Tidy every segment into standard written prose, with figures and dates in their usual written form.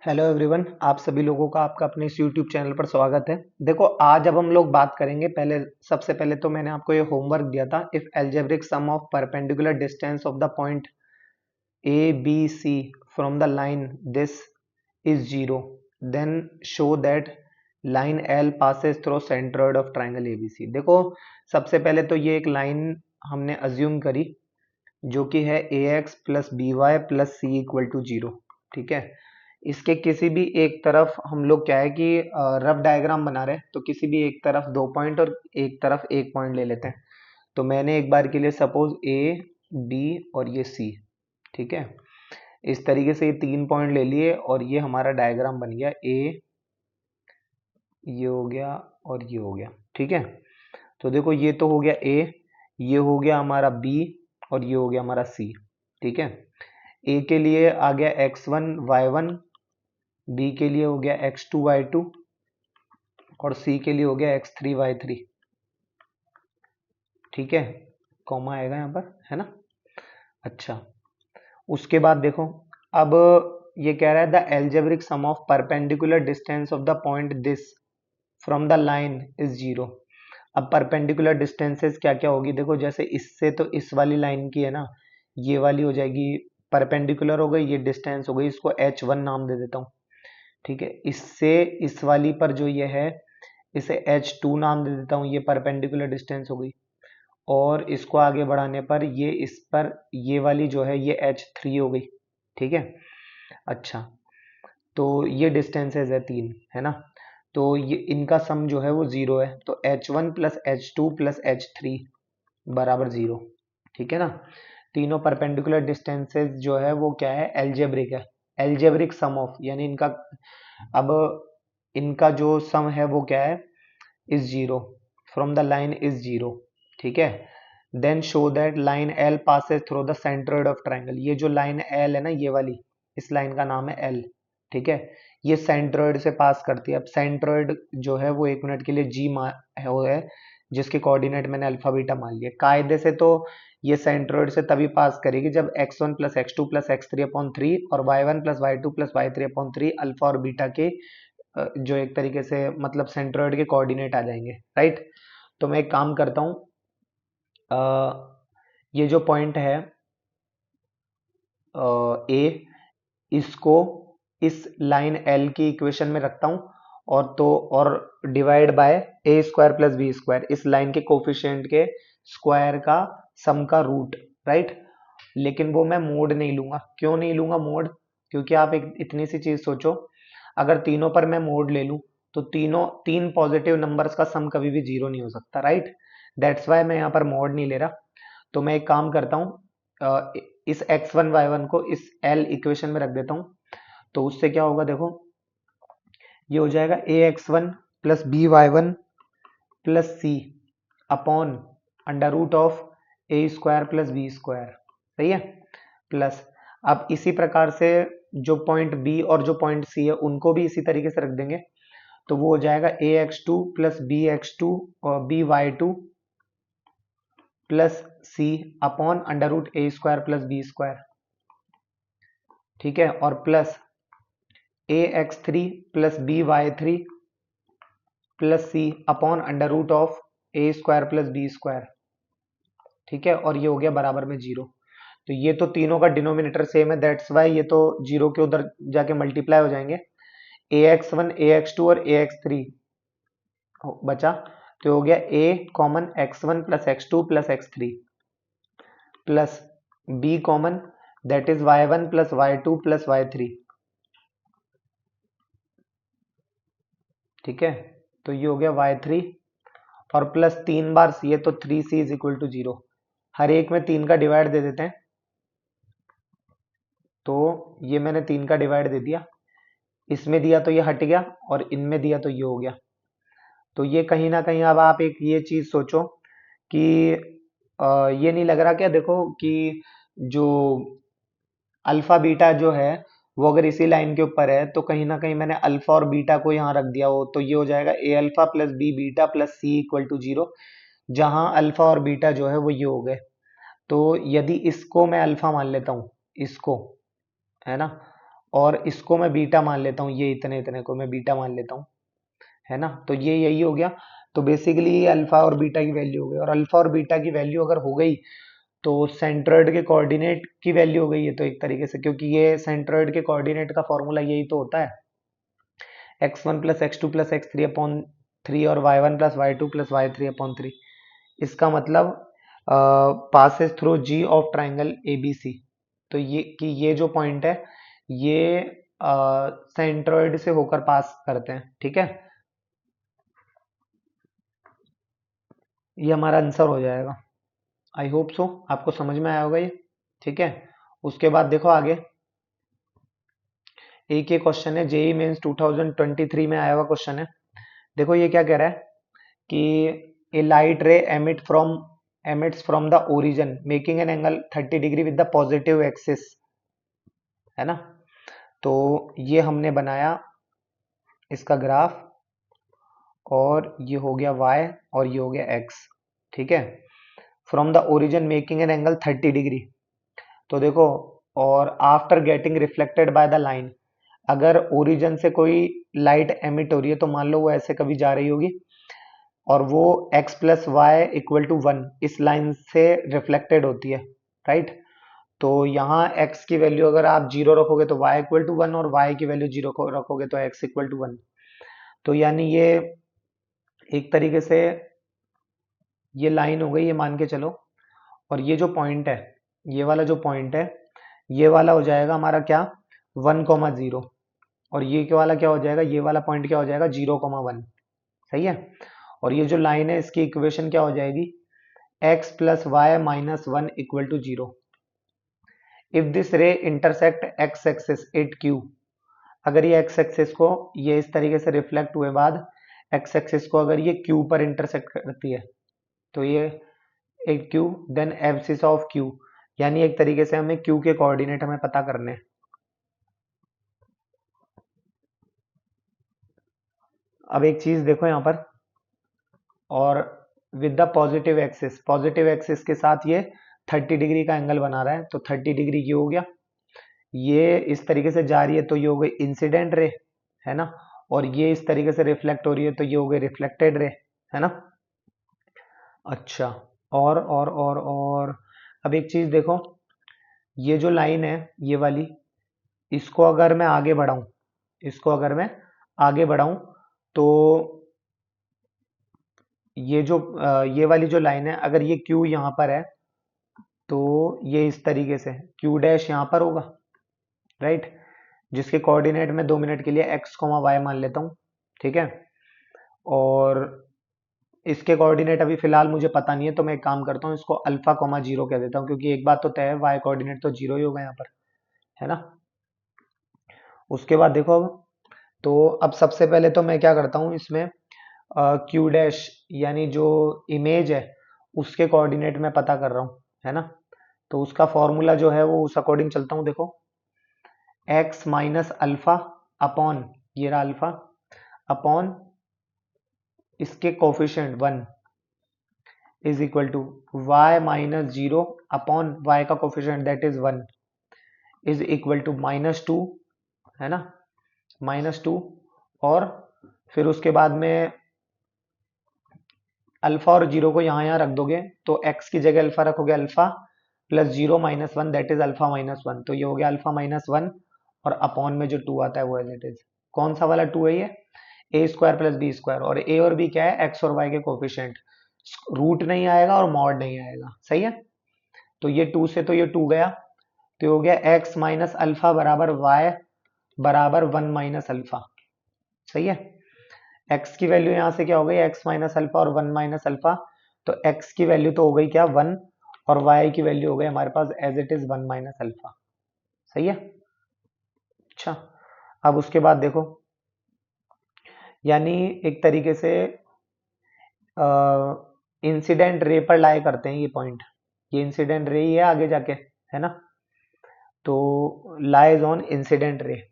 Hello everyone, आप सभी लोगों का आपका अपने इस यूट्यूब चैनल पर स्वागत है। देखो, आज अब हम लोग बात करेंगे। सबसे पहले तो मैंने आपको ये होमवर्क दिया था। If algebraic sum of perpendicular distance of the point A B C from the line this is zero, then show that line L passes through centroid of triangle ABC. देखो, सबसे पहले तो ये एक लाइन हमने assume करी जो कि है a x plus b y plus c equal to zero. ठीक है, इसके किसी भी एक तरफ हम लोग क्या है कि रफ डायग्राम बना रहे हैं, तो किसी भी एक तरफ 2 पॉइंट और एक तरफ 1 पॉइंट ले लेते हैं। तो मैंने एक बार के लिए सपोज ए बी और ये सी, ठीक है, इस तरीके से ये 3 पॉइंट ले लिए और ये हमारा डायग्राम बन गया। ए ये हो गया और ये हो गया। ठीक है, तो देखो ये तो हो गया ए, ये हो गया हमारा बी और ये हो गया हमारा सी। ठीक है, ए के लिए आ गया x1 y1, बी के लिए हो गया x2 y2 और सी के लिए हो गया x3 y3। ठीक है, कॉमा आएगा यहाँ पर, है ना। अच्छा, उसके बाद देखो, अब ये कह रहा है the algebraic sum of perpendicular distance of the point this from the line is zero. अब परपेंडिकुलर डिस्टेंसेस क्या क्या होगी, देखो जैसे इससे तो इस वाली लाइन की है ना, ये वाली हो जाएगी परपेंडिकुलर हो गई, ये डिस्टेंस हो गई, इसको h1 नाम दे देता हूँ। ठीक है, इससे इस वाली पर जो ये है इसे h2 नाम दे देता हूँ, ये परपेंडिकुलर डिस्टेंस हो गई। और इसको आगे बढ़ाने पर ये इस पर ये वाली जो है ये h3 हो गई। ठीक है, अच्छा, तो ये डिस्टेंसेज है 3, है ना। तो ये इनका सम जो है वो जीरो है, तो h1 plus h2 plus h3 बराबर जीरो। ठीक है ना, तीनों परपेंडिकुलर डिस्टेंसेस जो है वो क्या है, एल्जेब्रिक है। एल्जेब्रिक सम ऑफ यानी इनका, अब इनका जो सम है वो क्या है, is zero, from the line is zero. ठीक है, then show that line L passes through the centroid of triangle. ये जो लाइन एल है ना, ये वाली, इस लाइन का नाम है एल। ठीक है, ये सेंट्रोइड से पास करती है। अब सेंट्रोइड जो है वो 1 मिनट के लिए जी है, वो है जिसके कोऑर्डिनेट मैंने अल्फा बीटा मान लिया। कायदे से तो ये सेंट्रोइड से तभी पास करेगी जब x1 plus x two plus x three upon three और y1 plus Y two plus Y three upon three alpha और बीटा के जो एक तरीके से मतलब सेंट्रोइड के कोऑर्डिनेट आ जाएंगे, राइट। तो मैं एक काम करता हूँ, ये जो पॉइंट है ए, इसको इस लाइन एल की इक्वेशन में रखता हूँ और divide by A square plus B square, इस लाइन के कोफिशिएंट के स्क्वायर का सम का रूट, राइट। लेकिन वो मैं मोड नहीं लूंगा। क्यों नहीं लूंगा मोड, क्योंकि आप एक इतनी सी चीज सोचो, अगर तीनों पर मैं मोड ले लूं तो तीन पॉजिटिव नंबर्स का सम कभी भी जीरो नहीं हो सकता, राइट। दैट्स वाई मैं यहाँ पर मोड नहीं ले रहा। तो मैं एक काम करता हूँ, इस x1 y1 को इस l इक्वेशन में रख देता हूँ। तो उससे क्या होगा, देखो ये हो जाएगा a x one plus b y one plus c upon under root of A square plus B square. सही है, प्लस अब इसी प्रकार से जो पॉइंट बी और जो पॉइंट सी है उनको भी इसी तरीके से रख देंगे। तो वो हो जाएगा a x two plus b x two और b y two plus c upon under root a square plus B square. ठीक है, और plus a x three plus b y three plus c upon under root of A square plus B square. ठीक है, और ये हो गया बराबर में जीरो। तो ये तो तीनों का डिनोमिनेटर सेम है, दैट्स वाई ये तो जीरो के उधर जाके मल्टीप्लाई हो जाएंगे। A x one a x two और ए एक्स थ्री बचा, तो हो गया a common x one plus x two plus x three plus b common, that is y one plus Y two plus Y three. ठीक है, तो ये हो गया y3 और प्लस 3 बार सी है तो 3c is equal to zero. हर एक में 3 का डिवाइड दे देते हैं, तो ये मैंने 3 का डिवाइड दे दिया, इसमें दिया तो ये हट गया और इनमें दिया तो ये हो गया। तो ये कहीं ना कहीं, अब आप एक ये चीज सोचो कि ये नहीं लग रहा क्या, देखो कि जो अल्फा बीटा जो है वो अगर इसी लाइन के ऊपर है तो कहीं ना कहीं मैंने अल्फा और बीटा को यहाँ रख दिया हो, तो ये हो जाएगा a alpha plus b beta plus c equal to zero, जहां अल्फा और बीटा जो है वो ये हो गए। तो यदि इसको मैं अल्फा मान लेता हूँ, इसको, है ना, और इसको मैं बीटा मान लेता हूँ, ये इतने इतने को मैं बीटा मान लेता हूँ, है ना। तो ये यही हो गया। तो बेसिकली ये अल्फा और बीटा की वैल्यू हो गई, और अल्फा और बीटा की वैल्यू अगर हो गई तो सेंट्रोइड के कोऑर्डिनेट की वैल्यू हो गई है, तो एक तरीके से, क्योंकि ये सेंट्रोइड के कोऑर्डिनेट का फॉर्मूला यही तो होता है, x1 plus x2 plus x3 upon 3 और y1 plus y2 plus y3 upon 3। इसका मतलब passes through G of triangle ABC। तो ये कि ये जो पॉइंट है ये सेंट्रोइड से होकर पास करते हैं, ठीक है। ये हमारा आंसर हो जाएगा। आई होप सो आपको समझ में आया होगा ये, ठीक है। उसके बाद देखो आगे एक ये क्वेश्चन है, जेई मेंस 2023 में आया हुआ क्वेश्चन है। देखो ये क्या कह रहा है कि a light ray emits from the origin making an angle 30 degree with the positive axis, है ना। तो ये हमने बनाया इसका ग्राफ, और ये हो गया y और ये हो गया x, ठीक है। From the origin making an angle 30 degree. तो देखो, और after getting reflected by the line, अगर ओरिजिन से कोई लाइट एमिट हो रही है तो मान लो वो ऐसे कभी जा रही होगी, और वो x plus Y equal to 1 इस लाइन से रिफ्लेक्टेड होती है, राइट। तो यहाँ x की वैल्यू अगर आप 0 रखोगे तो y इक्वल टू 1, और y की वैल्यू 0 रखोगे तो x इक्वल टू 1। तो यानी ये एक तरीके से ये लाइन हो गई, ये मान के चलो। और ये जो पॉइंट है, ये वाला जो पॉइंट है, ये वाला हो जाएगा हमारा क्या, 1,0। और ये क्या वाला क्या हो जाएगा, ये वाला पॉइंट क्या हो जाएगा, 0,1। सही है। और ये जो लाइन है इसकी इक्वेशन क्या हो जाएगी, x plus Y minus 1 equal to 0 if this ray intersect x axis at q। अगर ये x एक्सिस को, ये इस तरीके से रिफ्लेक्ट हुए बाद x एक्सिस को अगर ये q पर इंटरसेक्ट करती है, तो ये एक q, then abscissa of q, यानी एक तरीके से हमें q के कोऑर्डिनेट हमें पता करने हैं। अब एक चीज देखो यहाँ पर, और विद द पॉजिटिव एक्सिस के साथ ये 30 डिग्री का एंगल बना रहा है, तो 30 डिग्री ये हो गया, ये इस तरीके से जा रही है तो ये हो गई इंसिडेंट रे, है ना। और ये इस तरीके से रिफ्लेक्ट हो रही है तो ये हो गई रिफ्लेक्टेड रे, है ना। अच्छा, और अब एक चीज देखो, ये जो लाइन है ये वाली, इसको अगर मैं आगे बढ़ाऊं, इसको अगर मैं आगे बढ़ाऊं, तो ये जो ये वाली जो लाइन है, अगर ये Q यहाँ पर है तो ये इस तरीके से Q डैश यहाँ पर होगा, राइट। जिसके कोऑर्डिनेट में 2 मिनट के लिए x, y मान लेता हूँ, ठीक है। और इसके कोऑर्डिनेट अभी फिलहाल मुझे पता नहीं है, तो मैं एक काम करता हूँ, इसको अल्फा कोमा 0 कह देता हूँ, क्योंकि एक बात तो तय है, y कोऑर्डिनेट तो 0 ही होगा यहाँ पर, है ना। उसके बाद देखो, अब तो अब सबसे पहले तो मैं क्या करता हूँ इसमें, Q डैश यानी जो इमेज है उसके कोऑर्डिनेट में पता कर रहा हूँ, है ना। तो उसका फॉर्मूला जो है वो उस अकॉर्डिंग चलता हूँ। देखो, x माइनस अल्फा अपॉन, ये रहा अल्फा, अपॉन इसके coefficient 1 is equal to y minus 0 upon y का coefficient that is 1 is equal to -2, है ना, -2। और फिर उसके बाद में अल्फा और 0 को यहाँ रख दोगे, तो x की जगह अल्फा रखोगे, alpha plus 0 minus 1 that is alpha minus 1, तो ये हो गया अल्फा माइनस 1, और अपॉन में जो 2 आता है वो एज इट इज, कौन सा वाला 2 है ये, ए स्क्वायर प्लस बी स्क्वायर। और ए और बी क्या है, एक्स और वाई के कोफिशिएंट, रूट नहीं आएगा और मॉड नहीं आएगा, सही है। तो ये 2 से तो ये 2 गया, तो ये हो गया एक्स माइनस अल्फा बराबर वाई बराबर 1 माइनस अल्फा, सही है। x की वैल्यू यहाँ से क्या हो गई, x माइनस अल्फा और 1 माइनस अल्फा, तो x की वैल्यू तो हो गई क्या 1, और y की वैल्यू हो गई हमारे पास as it is 1 minus alpha, सही है। अच्छा, अब उसके बाद देखो, यानी एक तरीके से इंसिडेंट रे पर लाए करते हैं ये पॉइंट, ये इंसिडेंट रे ही है आगे जाके, है ना। तो लाइज ऑन इंसिडेंट रे।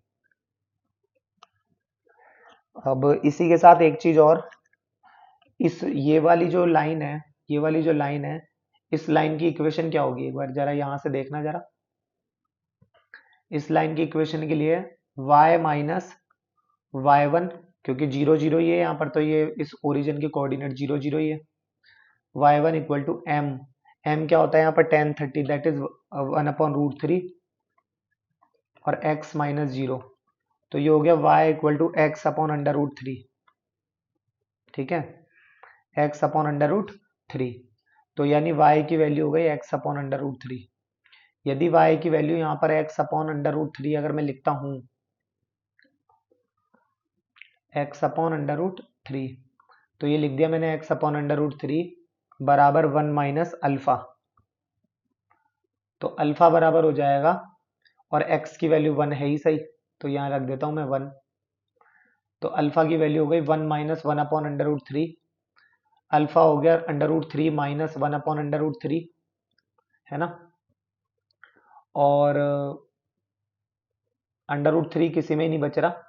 अब इसी के साथ एक चीज और, इस ये वाली जो लाइन है, ये वाली जो लाइन है, इस लाइन की इक्वेशन क्या होगी, एक बार जरा यहां से देखना जरा। इस लाइन की इक्वेशन के लिए y माइनस y1, क्योंकि 0 0 ही है यहाँ पर, तो ये इस ओरिजिन के कोऑर्डिनेट 0 0 ही है। y1 इक्वल टू m क्या होता है यहाँ पर, tan 30, दैट इज 1/√3 और x माइनस 0, तो ये हो गया y इक्वल टू x/√3। ठीक है, x/√3, तो यानी y की वैल्यू हो गई x/√3। यदि y की वैल्यू यहाँ पर x/√3 अगर मैं लिखता हूँ x/√3, तो ये लिख दिया मैंने x/√3 बराबर 1 माइनस अल्फा, तो अल्फा बराबर हो जाएगा, और x की वैल्यू 1 है ही सही, तो यहाँ रख देता हूँ मैं 1, तो अल्फा की वैल्यू हो गई 1 माइनस 1/√3, अल्फा हो गया √3 माइनस 1/√3, है ना, और √3 किसी में ही नहीं बच रहा,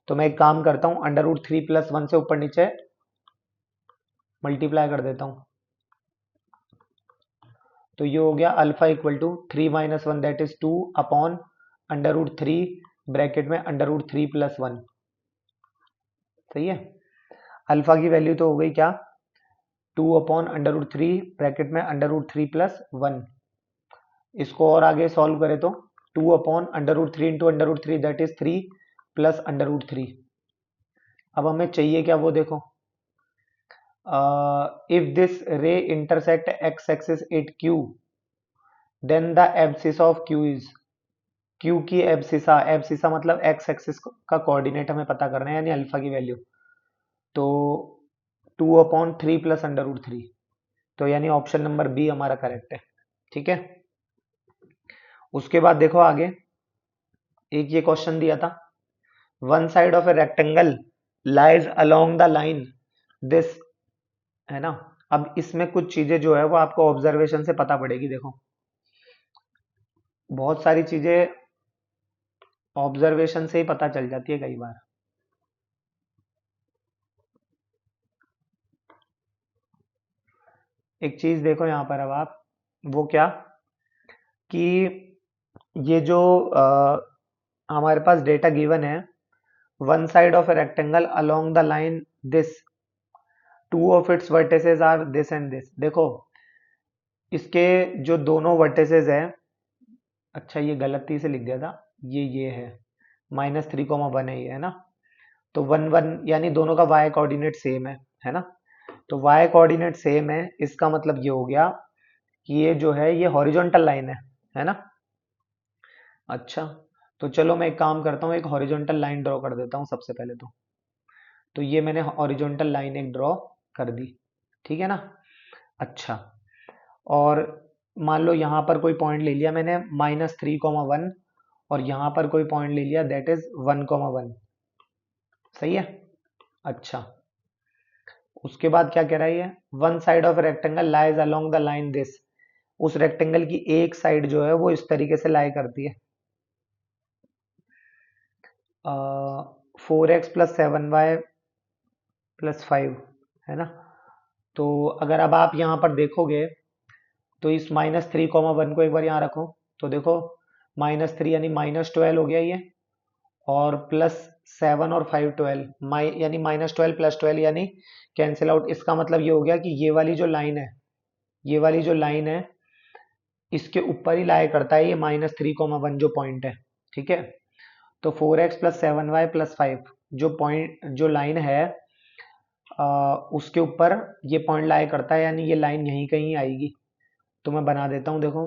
तो मैं एक काम करता हूँ, √3 प्लस 1 से ऊपर नीचे मल्टीप्लाई कर देता हूँ, तो ये हो गया alpha equal to 3 minus 1 that is 2 upon √3 bracket में √3 प्लस 1, सही है। अल्फा की वैल्यू तो हो गई क्या, 2 अपॉन √3 ब्रैकेट में √3 प्लस 1, इसको और आगे सॉल्व करें तो 2 upon √3 into √3 that is 3 plus √3। अब हमें चाहिए क्या वो देखो, if this ray intersect x axis at q then the abscissa of q is, q की एब्सिसा, एब्सिसा मतलब x एक्सिस का कोऑर्डिनेट हमें पता करना है, यानी अल्फा की वैल्यू, तो 2/3 प्लस √3, तो यानी ऑप्शन नंबर बी हमारा करेक्ट है। ठीक है, उसके बाद देखो आगे, एक ये क्वेश्चन दिया था, one side of a rectangle lies along the line this, है ना। अब इसमें कुछ चीजें जो है वो आपको ऑब्जर्वेशन से पता पड़ेगी, देखो बहुत सारी चीजें ऑब्जर्वेशन से ही पता चल जाती है कई बार। एक चीज देखो यहाँ पर, अब आप, वो क्या कि ये जो हमारे पास डेटा गिवन है, one side of a rectangle along the line this, two of its vertices are this and this, देखो इसके जो दोनों वर्टिसेस है, अच्छा ये गलती से लिख दिया था, ये है -3,1 है ये, है ना, तो 1 1 यानी दोनों का y कोऑर्डिनेट सेम है ना, तो y कोऑर्डिनेट सेम है, इसका मतलब ये हो गया कि ये जो है ये हॉरिजॉन्टल लाइन है ना। अच्छा, तो चलो मैं एक काम करता हूँ, एक हॉरिजॉन्टल लाइन ड्रॉ कर देता हूँ सबसे पहले तो ये मैंने हॉरिजॉन्टल लाइन एक ड्रॉ कर दी, ठीक है ना। अच्छा, और मान लो यहाँ पर कोई पॉइंट ले लिया मैंने -3,1, और यहाँ पर कोई पॉइंट ले लिया दैट इज 1,1, सही है। अच्छा, उसके बाद क्या कह रहा है ये, one side of rectangle lies along the line this, उस रेक्टेंगल की एक साइड जो है वो इस तरीके से लाई करती है, 4x प्लस 7y प्लस 5, है ना। तो अगर अब आप यहाँ पर देखोगे तो इस -3,1 को एक बार यहाँ रखो, तो देखो -3 यानी -12 हो गया ये, और +7 और 5 12, यानी -12 प्लस 12 यानी कैंसिल आउट, इसका मतलब ये हो गया कि ये वाली जो लाइन है, ये वाली जो लाइन है इसके ऊपर ही लाया करता है ये -3,1 जो पॉइंट है, ठीक है। तो 4x प्लस 7y प्लस 5 जो पॉइंट जो लाइन है उसके ऊपर ये पॉइंट लाया करता है, यानी ये लाइन यहीं कहीं आएगी, तो मैं बना देता हूँ, देखो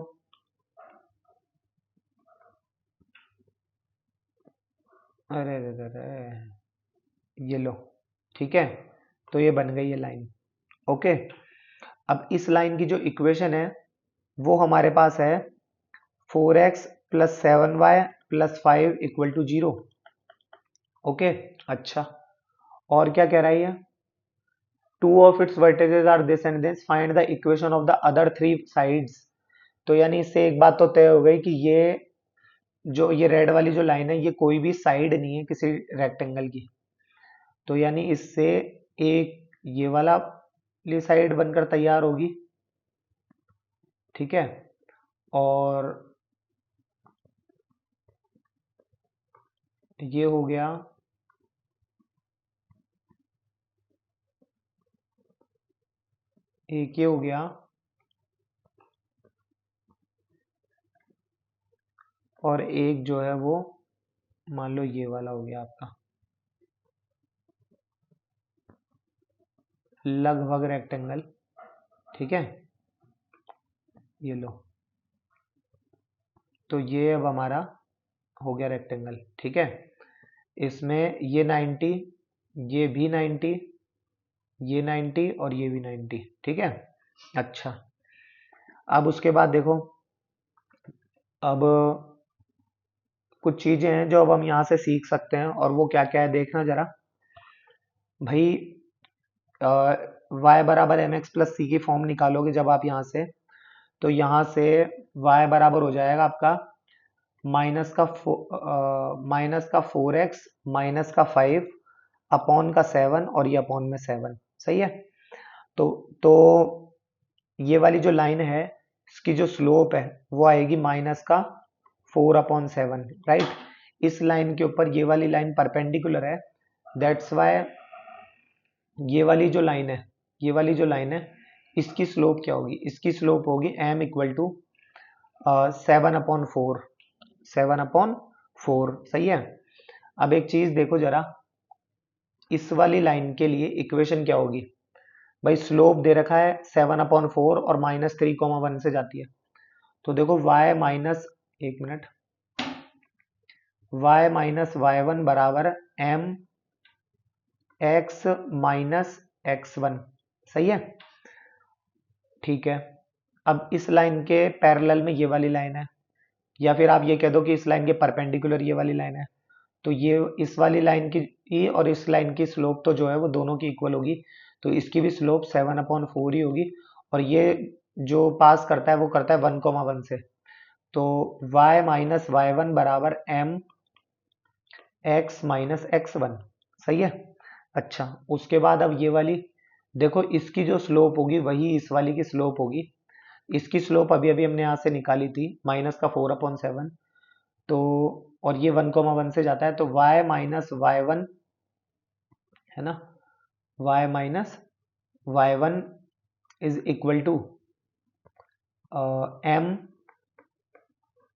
अरे अरे अरे, ये लो, ठीक है, तो ये बन गई है लाइन, ओके। अब इस लाइन की जो इक्वेशन है वो हमारे पास है 4x प्लस 7y plus 5 equal to 0, okay. अच्छा, और क्या कह रहा है ये, two of its vertices are this and this, find the equation of the other three sides, तो यानी इससे एक बात तो तय हो गई कि ये रेड वाली जो लाइन है ये कोई भी साइड नहीं है किसी रेक्टेंगल की, तो यानी इससे एक ये वाला साइड बनकर तैयार होगी, ठीक है, और ये हो गया, एक ये हो गया, और एक जो है वो मान लो ये वाला हो गया आपका, लगभग रेक्टेंगल। ठीक है, ये लो, तो ये अब हमारा हो गया रेक्टेंगल। ठीक है, इसमें ये 90, ये भी 90, ये 90 और ये भी 90। ठीक है, अच्छा, अब उसके बाद देखो, अब कुछ चीजें हैं जो अब हम यहाँ से सीख सकते हैं, और वो क्या क्या है देखना जरा भाई। y बराबर एम एक्स प्लस सी की फॉर्म निकालोगे जब आप यहाँ से, तो यहाँ से y बराबर हो जाएगा आपका माइनस का 4x माइनस का 5 अपॉन का 7 और ये अपॉन में 7। सही है, तो ये वाली जो लाइन है इसकी जो स्लोप है वो आएगी माइनस का 4/7। राइट, इस लाइन के ऊपर ये वाली लाइन परपेंडिकुलर है, दैट्स वाई ये वाली जो लाइन है, ये वाली जो लाइन है, इसकी स्लोप क्या होगी, इसकी स्लोप होगी m इक्वल टू 7/4, 7/4। सही है, अब एक चीज देखो जरा, इस वाली लाइन के लिए इक्वेशन क्या होगी भाई, स्लोप दे रखा है 7/4 और -3,1 से जाती है, तो देखो y माइनस, एक मिनट, y माइनस y1 बराबर m x माइनस x1। सही है, ठीक है, अब इस लाइन के पैरेलल में ये वाली लाइन है, या फिर आप ये कह दो कि इस लाइन के परपेंडिकुलर ये वाली लाइन है, तो ये इस वाली लाइन की और इस लाइन की स्लोप तो जो है वो दोनों की इक्वल होगी, तो इसकी भी स्लोप 7/4 ही होगी, और ये जो पास करता है वो करता है 1,1 से, तो y माइनस y1 बराबर m x माइनस x1। सही है, अच्छा, उसके बाद अब ये वाली देखो, इसकी जो स्लोप होगी वही इस वाली की स्लोप होगी, इसकी स्लोप अभी अभी हमने यहाँ से निकाली थी माइनस का 4/7, तो और ये 1,1 से जाता है, तो y माइनस y1 है ना, y minus y1 is equal to m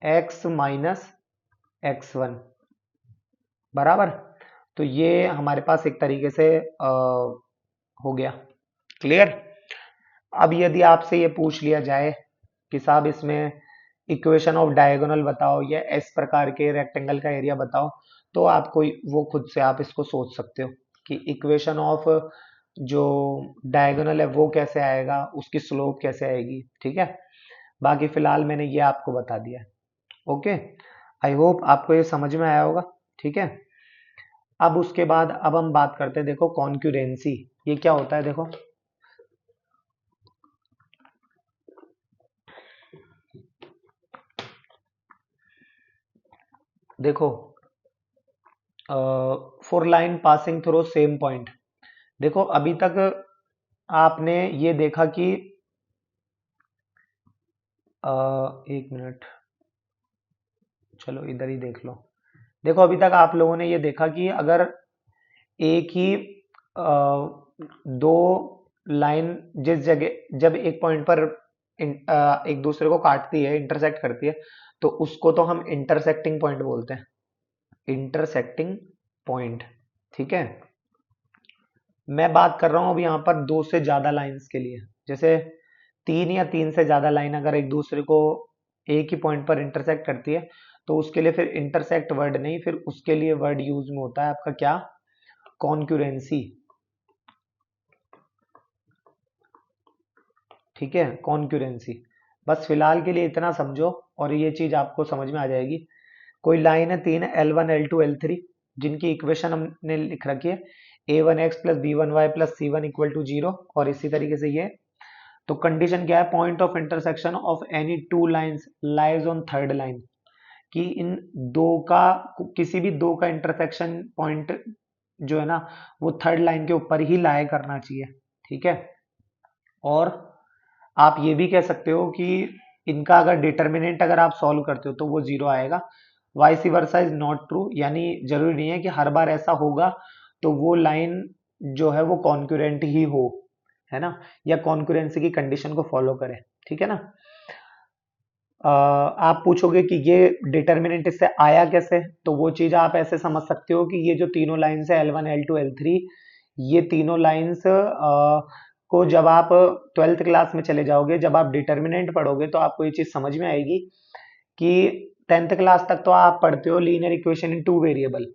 x minus x1 बराबर, तो ये हमारे पास एक तरीके से हो गया क्लियर। अब यदि आपसे ये पूछ लिया जाए कि साहब इसमें इक्वेशन ऑफ डायगोनल बताओ या इस प्रकार के रेक्टेंगल का एरिया बताओ, तो आपको वो खुद से आप इसको सोच सकते हो कि इक्वेशन ऑफ जो डायगोनल है वो कैसे आएगा, उसकी स्लोप कैसे आएगी। ठीक है, बाकी फिलहाल मैंने ये आपको बता दिया। ओके, आई होप आपको ये समझ में आया होगा। ठीक है, अब उसके बाद अब हम बात करते हैं, देखो कॉन्क्यूरेंसी, ये क्या होता है देखो, देखो for line passing through same point, देखो अभी तक आपने ये देखा कि एक मिनट, चलो इधर ही देख लो। देखो अभी तक आप लोगों ने ये देखा कि अगर एक ही दो लाइन जिस जगह जब एक पॉइंट पर एक दूसरे को काटती है, इंटरसेक्ट करती है, तो उसको तो हम इंटरसेक्टिंग पॉइंट बोलते हैं, इंटरसेक्टिंग पॉइंट। ठीक है, मैं बात कर रहा हूं अभी यहाँ पर दो से ज्यादा लाइंस के लिए, जैसे तीन या तीन से ज्यादा लाइन अगर एक दूसरे को एक ही पॉइंट पर इंटरसेक्ट करती है, तो उसके लिए फिर इंटरसेक्ट वर्ड नहीं, फिर उसके लिए वर्ड यूज में होता है आपका क्या, कॉन्क्यूरेंसी। ठीक है, कॉन्क्यूरेंसी, बस फिलहाल के लिए इतना समझो और ये चीज आपको समझ में आ जाएगी। कोई लाइन है तीन, L1 L2 L3, जिनकी इक्वेशन हमने लिख रखी है a1x plus b1y plus c1 equal to 0, और इसी तरीके से ये, तो कंडीशन क्या है, point of intersection of any two lines lies on third line, कि इन दो का किसी भी दो का इंटरसेक्शन पॉइंट जो है ना वो थर्ड लाइन के ऊपर ही लाई करना चाहिए। ठीक है, और आप ये भी कह सकते हो कि इनका अगर डिटर्मिनेंट अगर आप सॉल्व करते हो तो वो जीरो आएगा, vice versa is not true, यानी जरूरी नहीं है कि हर बार ऐसा होगा तो वो लाइन जो है वो कॉन्करेंट ही हो, है ना, या कॉन्करेंसी की कंडीशन को फॉलो करे, ठीक है ना। आप पूछोगे कि ये डिटर्मिनेंट इससे आया कैसे, तो वो चीज आप ऐसे समझ सकते हो कि ये जो तीनों लाइंस है L1 L2 L3, ये तीनों लाइंस को जब आप ट्वेल्थ क्लास में चले जाओगे, जब आप डिटर्मिनेंट पढ़ोगे तो आपको ये चीज समझ में आएगी कि टेंथ क्लास तक तो आप पढ़ते हो लीनियर इक्वेशन इन 2 वेरिएबल,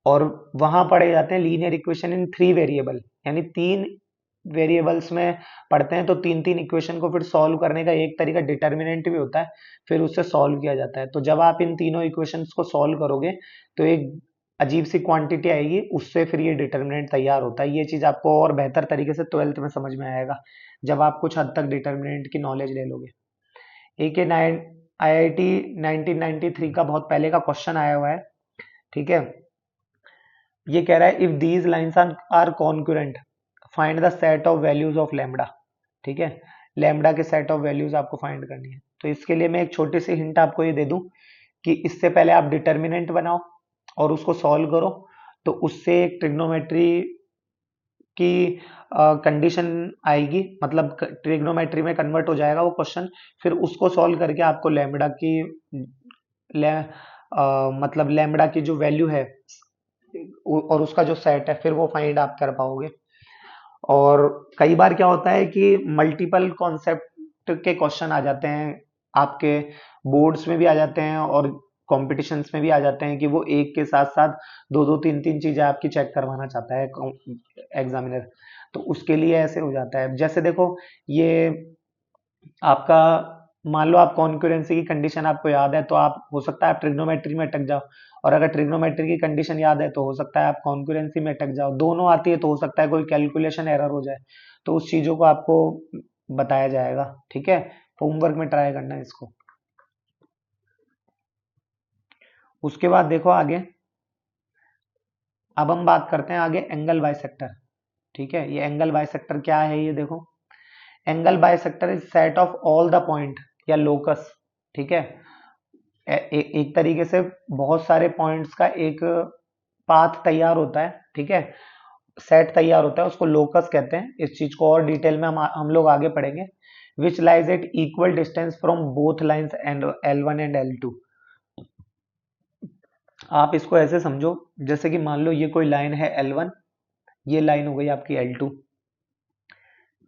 और वहां पढ़े जाते हैं लीनियर इक्वेशन इन 3 वेरिएबल, यानी 3 वेरिएबल्स में पढ़ते हैं, तो तीन तीन इक्वेशन को फिर सॉल्व करने का एक तरीका डिटर्मिनेंट भी होता है, फिर उससे सॉल्व किया जाता है। तो जब आप इन तीनों इक्वेशंस को सॉल्व करोगे तो एक अजीब सी क्वांटिटी आएगी, उससे फिर ये डिटर्मिनेंट तैयार होता है। ये चीज आपको और बेहतर तरीके से ट्वेल्थ में समझ में आएगा जब आप कुछ हद तक डिटर्मिनेंट की नॉलेज ले लोगे। एक ये नाइन IIT 1993 का बहुत पहले का क्वेश्चन आया हुआ है, ठीक है। ये कह रहा है if these lines are concurrent find the set of values of lambda, ठीक है। लैम्बडा के सेट ऑफ वैल्यूज आपको फाइंड करनी है। तो इसके लिए मैं एक छोटी सी हिंट आपको ये दे दूं कि इससे पहले आप डिटर्मिनेंट बनाओ और उसको सॉल्व करो, तो उससे एक ट्रिग्नोमेट्री की कंडीशन आएगी, मतलब ट्रिग्नोमेट्री में कन्वर्ट हो जाएगा वो क्वेश्चन, फिर उसको सॉल्व करके आपको लैम्बडा की ले, मतलब लैम्बडा की जो वैल्यू है और उसका जो सेट है फिर वो फाइंड आप कर पाओगे। और कई बार क्या होता है कि मल्टीपल कॉन्सेप्ट के क्वेश्चन आ जाते हैं आपके बोर्ड्स में भी आ जाते हैं और कॉम्पिटिशन्स में भी आ जाते हैं कि वो एक के साथ साथ दो दो तीन तीन चीजें आपकी चेक करवाना चाहता है एग्जामिनर, तो उसके लिए ऐसे हो जाता है। जैसे देखो ये आपका, मान लो आप कॉन्करेंसी की कंडीशन आपको याद है, तो आप हो सकता है आप ट्रिग्नोमेट्री में अटक जाओ, और अगर ट्रिग्नोमेट्री की कंडीशन याद है तो हो सकता है आप कॉन्करेंसी में अटक जाओ, दोनों आती है तो हो सकता है कोई कैलकुलेशन एरर हो जाए, तो उस चीजों को आपको बताया जाएगा, ठीक है। होमवर्क में ट्राई करना है इसको। उसके बाद देखो आगे, अब हम बात करते हैं आगे एंगल बाइसेक्टर, ठीक है। ये एंगल बाइसेक्टर क्या है, ये देखो, angle bisector is set of all the point या लोकस, ठीक है। एक तरीके से बहुत सारे पॉइंट्स का एक पाथ तैयार होता है, ठीक है, सेट तैयार होता है, उसको लोकस कहते हैं। इस चीज को और डिटेल में हम लोग आगे पढ़ेंगे। Which lies at equal distance from both lines and L1 and L2। आप इसको ऐसे समझो जैसे कि मान लो ये कोई लाइन है L1, ये लाइन हो गई आपकी L2,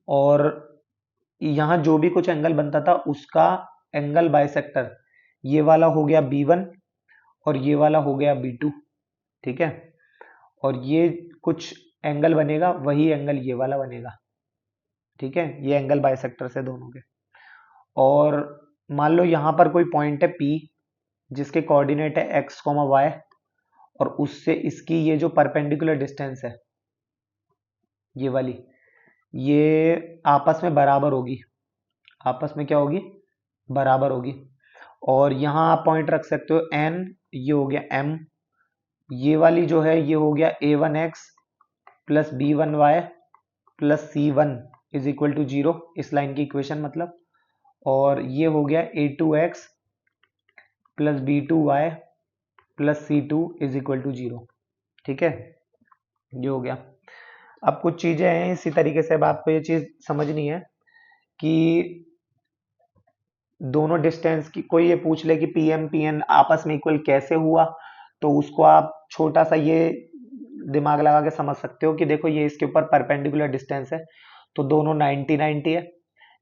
और यहाँ जो भी कुछ एंगल बनता था उसका एंगल बाइसेक्टर ये वाला हो गया B1 और ये वाला हो गया B2, ठीक है। और ये कुछ एंगल बनेगा, वही एंगल ये वाला बनेगा, ठीक है, ये एंगल बाइसेक्टर से दोनों के। और मान लो यहाँ पर कोई पॉइंट है P जिसके कोऑर्डिनेट है x, y, और उससे इसकी ये जो परपेंडिकुलर डिस्टेंस है ये वाली, ये आपस में बराबर होगी, आपस में क्या होगी, बराबर होगी। और यहाँ आप पॉइंट रख सकते हो N, ये हो गया M, ये वाली जो है ये हो गया A1x plus B1y plus C1 is equal to 0, इस लाइन की इक्वेशन मतलब। और ये हो गया A2x plus B2y plus C2 is equal to 0, ठीक है, ये हो गया। अब कुछ चीजें हैं इसी तरीके से, अब आपको ये चीज समझनी है कि दोनों डिस्टेंस की, कोई ये पूछ ले कि PM PN आपस में इक्वल कैसे हुआ, तो उसको आप छोटा सा ये दिमाग लगा के समझ सकते हो कि देखो ये इसके ऊपर परपेंडिकुलर डिस्टेंस है, तो दोनों 90 90 है,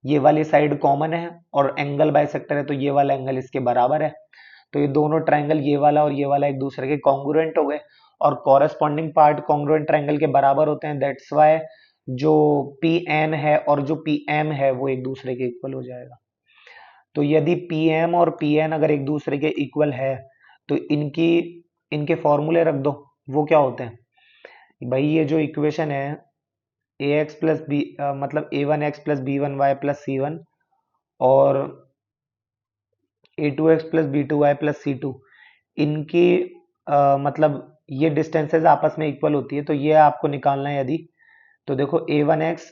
ये वाली साइड कॉमन है, और एंगल बाइसेक्टर है तो ये वाला एंगल इसके बराबर है, तो ये दोनों ट्रायंगल ये वाला और ये वाला एक दूसरे के कॉन्ग्रुएंट हो गए, और कॉरेस्पॉन्डिंग पार्ट कॉन्ग्रुएंट ट्रायंगल के बराबर होते हैं, दैट्स वाई जो PN है और जो PM है वो एक दूसरे के इक्वल हो जाएगा। तो यदि PM और PN अगर एक दूसरे के इक्वल है तो इनके फॉर्मूले रख दो, वो क्या होते हैं भाई, ये जो इक्वेशन है AX प्लस बी, मतलब A1x plus B1y plus C1 और A2x plus B2y plus C2, इनकी मतलब ये डिस्टेंसेस आपस में इक्वल होती है, तो ये आपको निकालना है यदि, तो देखो A1x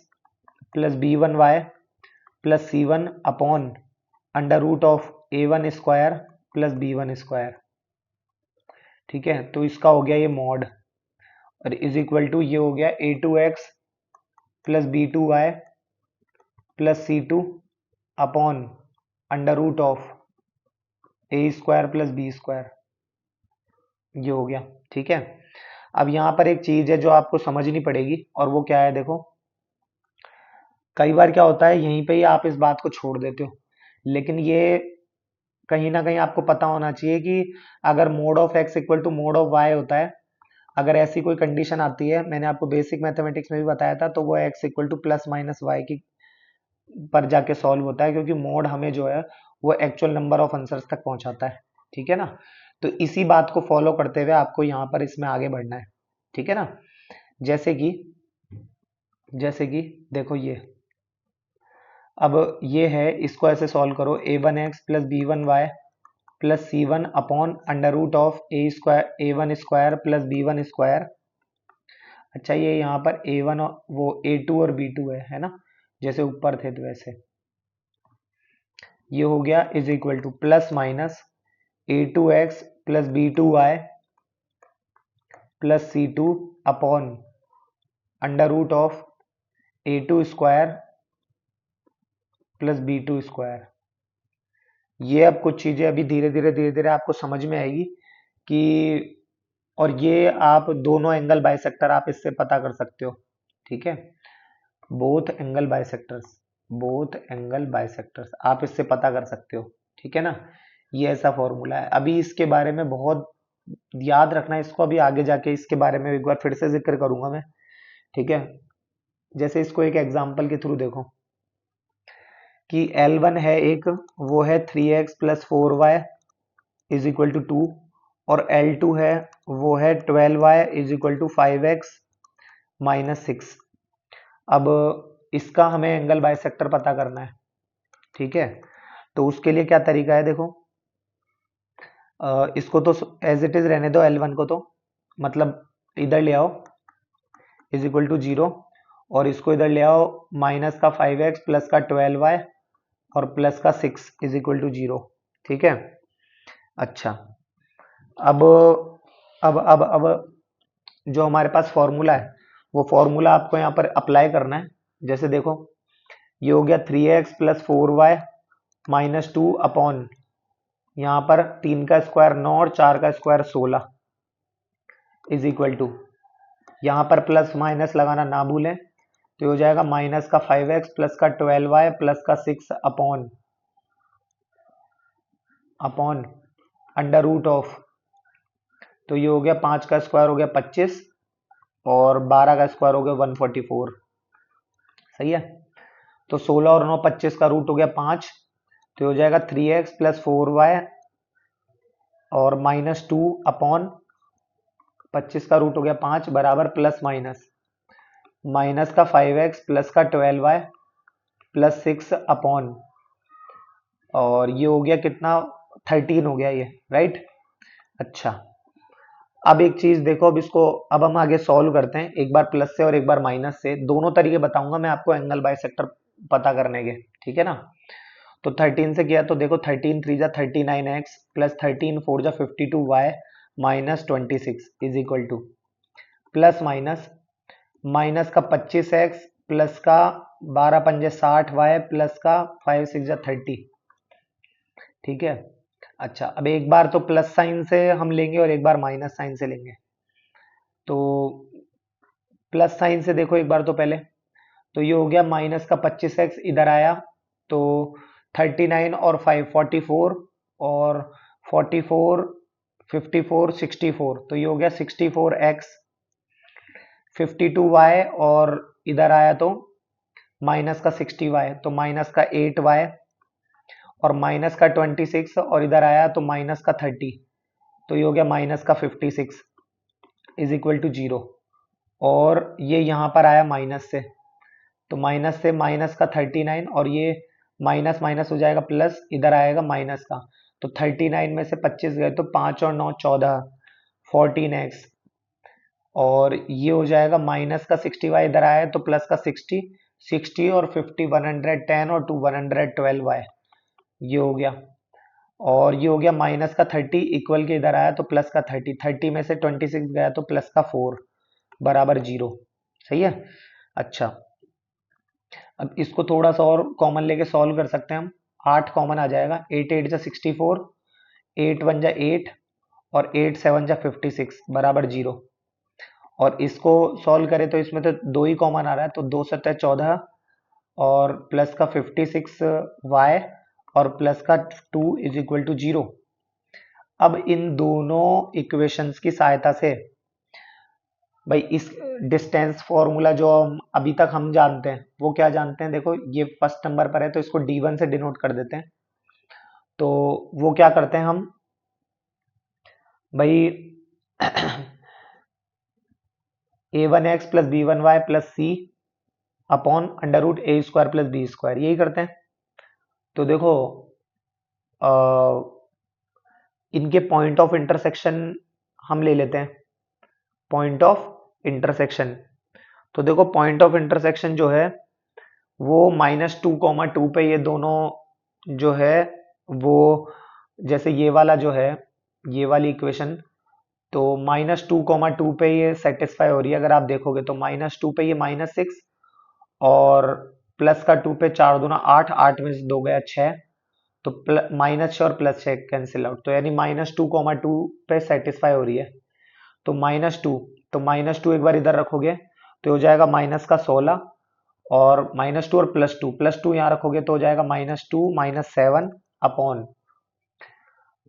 plus B1y plus C1 upon under root of A1 square plus B1 square, ठीक है, तो इसका हो गया ये मॉड, और इज इक्वल टू ये हो गया a2x plus b2y plus c2 upon under root of A square plus B square, ये हो गया। ठीक है, अब यहाँ पर एक चीज है जो आपको समझनी पड़ेगी, और वो क्या है, देखो कई बार क्या होता है यहीं पे ही आप इस बात को छोड़ देते हो, लेकिन ये कहीं ना कहीं आपको पता होना चाहिए कि अगर mod of X equal to mod of Y होता है, अगर ऐसी कोई कंडीशन आती है, मैंने आपको बेसिक मैथमेटिक्स में भी बताया था, तो वो X equal to plus minus Y की पर जाके सॉल्व होता है, क्योंकि मोड हमें जो है वो एक्चुअल नंबर ऑफ आंसर्स तक पहुंचाता है। ठीक है ना, तो इसी बात को फॉलो करते हुए आपको यहाँ पर इसमें आगे बढ़ना है। ठीक है ना, जैसे कि देखो ये, अब ये है, इसको ऐसे सॉल्व करो, a1x plus b1y plus c1 upon under root of a1 square plus b1 square. अच्छा, ये यहाँ पर a1 और वो a2 और b2 है ना, जैसे ऊपर थे तो वैसे ये हो गया is equal to plus minus a2x plus b2y plus c2 upon under root of a2 square plus b2 square. ये अब कुछ चीजें अभी धीरे धीरे आपको समझ में आएगी कि, और ये आप दोनों एंगल बाइसेक्टर आप इससे पता कर सकते हो। ठीक है, बोथ एंगल बाइसेक्टर्स आप इससे पता कर सकते हो। ठीक है ना, ये ऐसा फॉर्मूला है। अभी इसके बारे में बहुत याद रखना है इसको, अभी आगे जाके इसके बारे में एक बार फिर से जिक्र करूंगा मैं। ठीक है, जैसे इसको एक एग्जांपल के थ्रू देखो कि L1 है एक, वो है 3x plus 4y is equal to 2, और L2 है वो है 12y is equal to 5x minus 6। अब इसका हमें एंगल बाइसेक्टर पता करना है। ठीक है, तो उसके लिए क्या तरीका है, देखो इसको तो एज इट इज रहने दो, L1 को तो मतलब इधर ले आओ इज इक्वल टू 0, और इसको इधर ले आओ माइनस का 5x प्लस का 12y और प्लस का 6 इज इक्वल टू 0। ठीक है, अच्छा, अब अब जो हमारे पास फॉर्मूला है, वो फॉर्मूला आपको यहाँ पर अप्लाई करना है। जैसे देखो, ये हो गया 3x plus 4y minus 2 upon यहाँ पर 3 का स्क्वायर 9 और 4 का स्क्वायर 16 इज इक्वल टू, यहाँ पर प्लस माइनस लगाना ना भूलें, तो हो जाएगा माइनस का 5x प्लस का 12y प्लस का 6 अपॉन अंडर रूट ऑफ, तो ये हो गया 5 का स्क्वायर हो गया 25 और 12 का स्क्वायर हो गया 144। सही है, तो 16 और 9 25 का रूट हो गया 5, तो हो जाएगा 3x प्लस 4y और माइनस 2 अपॉन 25 का रूट हो गया 5 बराबर प्लस माइनस का 5x प्लस का 12y प्लस 6 अपॉन, और ये हो गया कितना, 13 हो गया ये, राइट। अच्छा, अब एक चीज देखो, अब हम आगे सॉल्व करते हैं, एक बार प्लस से और एक बार माइनस से, दोनों तरीके बताऊंगा मैं आपको एंगल बाइसेक्टर पता करने के। ठीक है ना, तो 13 से किया तो देखो 13 3 जा 39x प्लस 13 4 जा 52y minus 26 is equal to plus minus का 25x प्लस का 12 पंजे 60y प्लस का 5 6 जा 30। ठीक है, अच्छा, अब एक बार तो प्लस साइन से हम लेंगे और एक बार माइनस साइन से लेंगे। तो प्लस साइन से देखो एक बार तो पहले, तो ये हो गया माइनस का 25x इधर आया, तो 39 और 5 44 और 44 54 64, तो ये हो गया 64x 52y और इधर आया तो माइनस का 60y, तो माइनस का 8y और माइनस का 26 और इधर आया तो माइनस का 30, तो ये हो गया माइनस का 56 इज इक्वल टू 0, और ये यहाँ पर आया माइनस से माइनस का 39 और ये माइनस माइनस हो जाएगा प्लस, इधर आएगा माइनस का, तो 39 में से 25 गए तो 5 और 9 14 14x, और ये हो जाएगा माइनस का 60y इधर आया तो प्लस का 60 और 50 110 और 2 112y, ये हो गया, और ये हो गया माइनस का 30 इक्वल के इधर आया तो प्लस का 30, 30 में से 26 गया तो प्लस का 4 बराबर 0। सही है। अच्छा, अब इसको थोड़ा सा और कॉमन लेके सॉल्व कर सकते हैं हम। 8 कॉमन आ जाएगा, 8 8 जा 64, 8 1 जा 8 और 8 7 जा 56 बराबर 0। और इसको सॉल्व करें तो इसमें तो 2 ही कॉमन आ रहा है, तो 2 7 14 और प्लस का 56 y और प्लस का 2 इज इक्वल टू 0। अब इन दोनों इक्वेशंस की सहायता से भाई इस डिस्टेंस फॉर्मूला जो हम अभी तक हम जानते हैं वो क्या जानते हैं, देखो ये फर्स्ट नंबर पर है तो इसको d1 से डिनोट कर देते हैं। तो वो क्या करते हैं हम भाई a1x plus b1y plus c upon under root a square plus B square, यही करते हैं। तो देखो इनके पॉइंट ऑफ इंटरसेक्शन हम ले लेते हैं। पॉइंट ऑफ इंटरसेक्शन, तो देखो पॉइंट ऑफ इंटरसेक्शन जो है वो -2, 2 पे ये दोनों जो है वो, जैसे ये वाला जो है ये वाली इक्वेशन, तो -2, 2 पे ये सेटिस्फाई हो रही है। अगर आप देखोगे तो -2 पे ये -6 और प्लस का 2 पे 4 दूना 8, 8 में से 2 गया 6, तो -6 और +6 कैंसिल आउट, तो यानी -2, 2 पे सेटिस्फाई हो रही है। तो -2, तो -2 एक बार इधर रखोगे तो हो जाएगा माइनस का 16 और -2 और +2 यहाँ रखोगे तो हो जाएगा -2 -7 अपॉन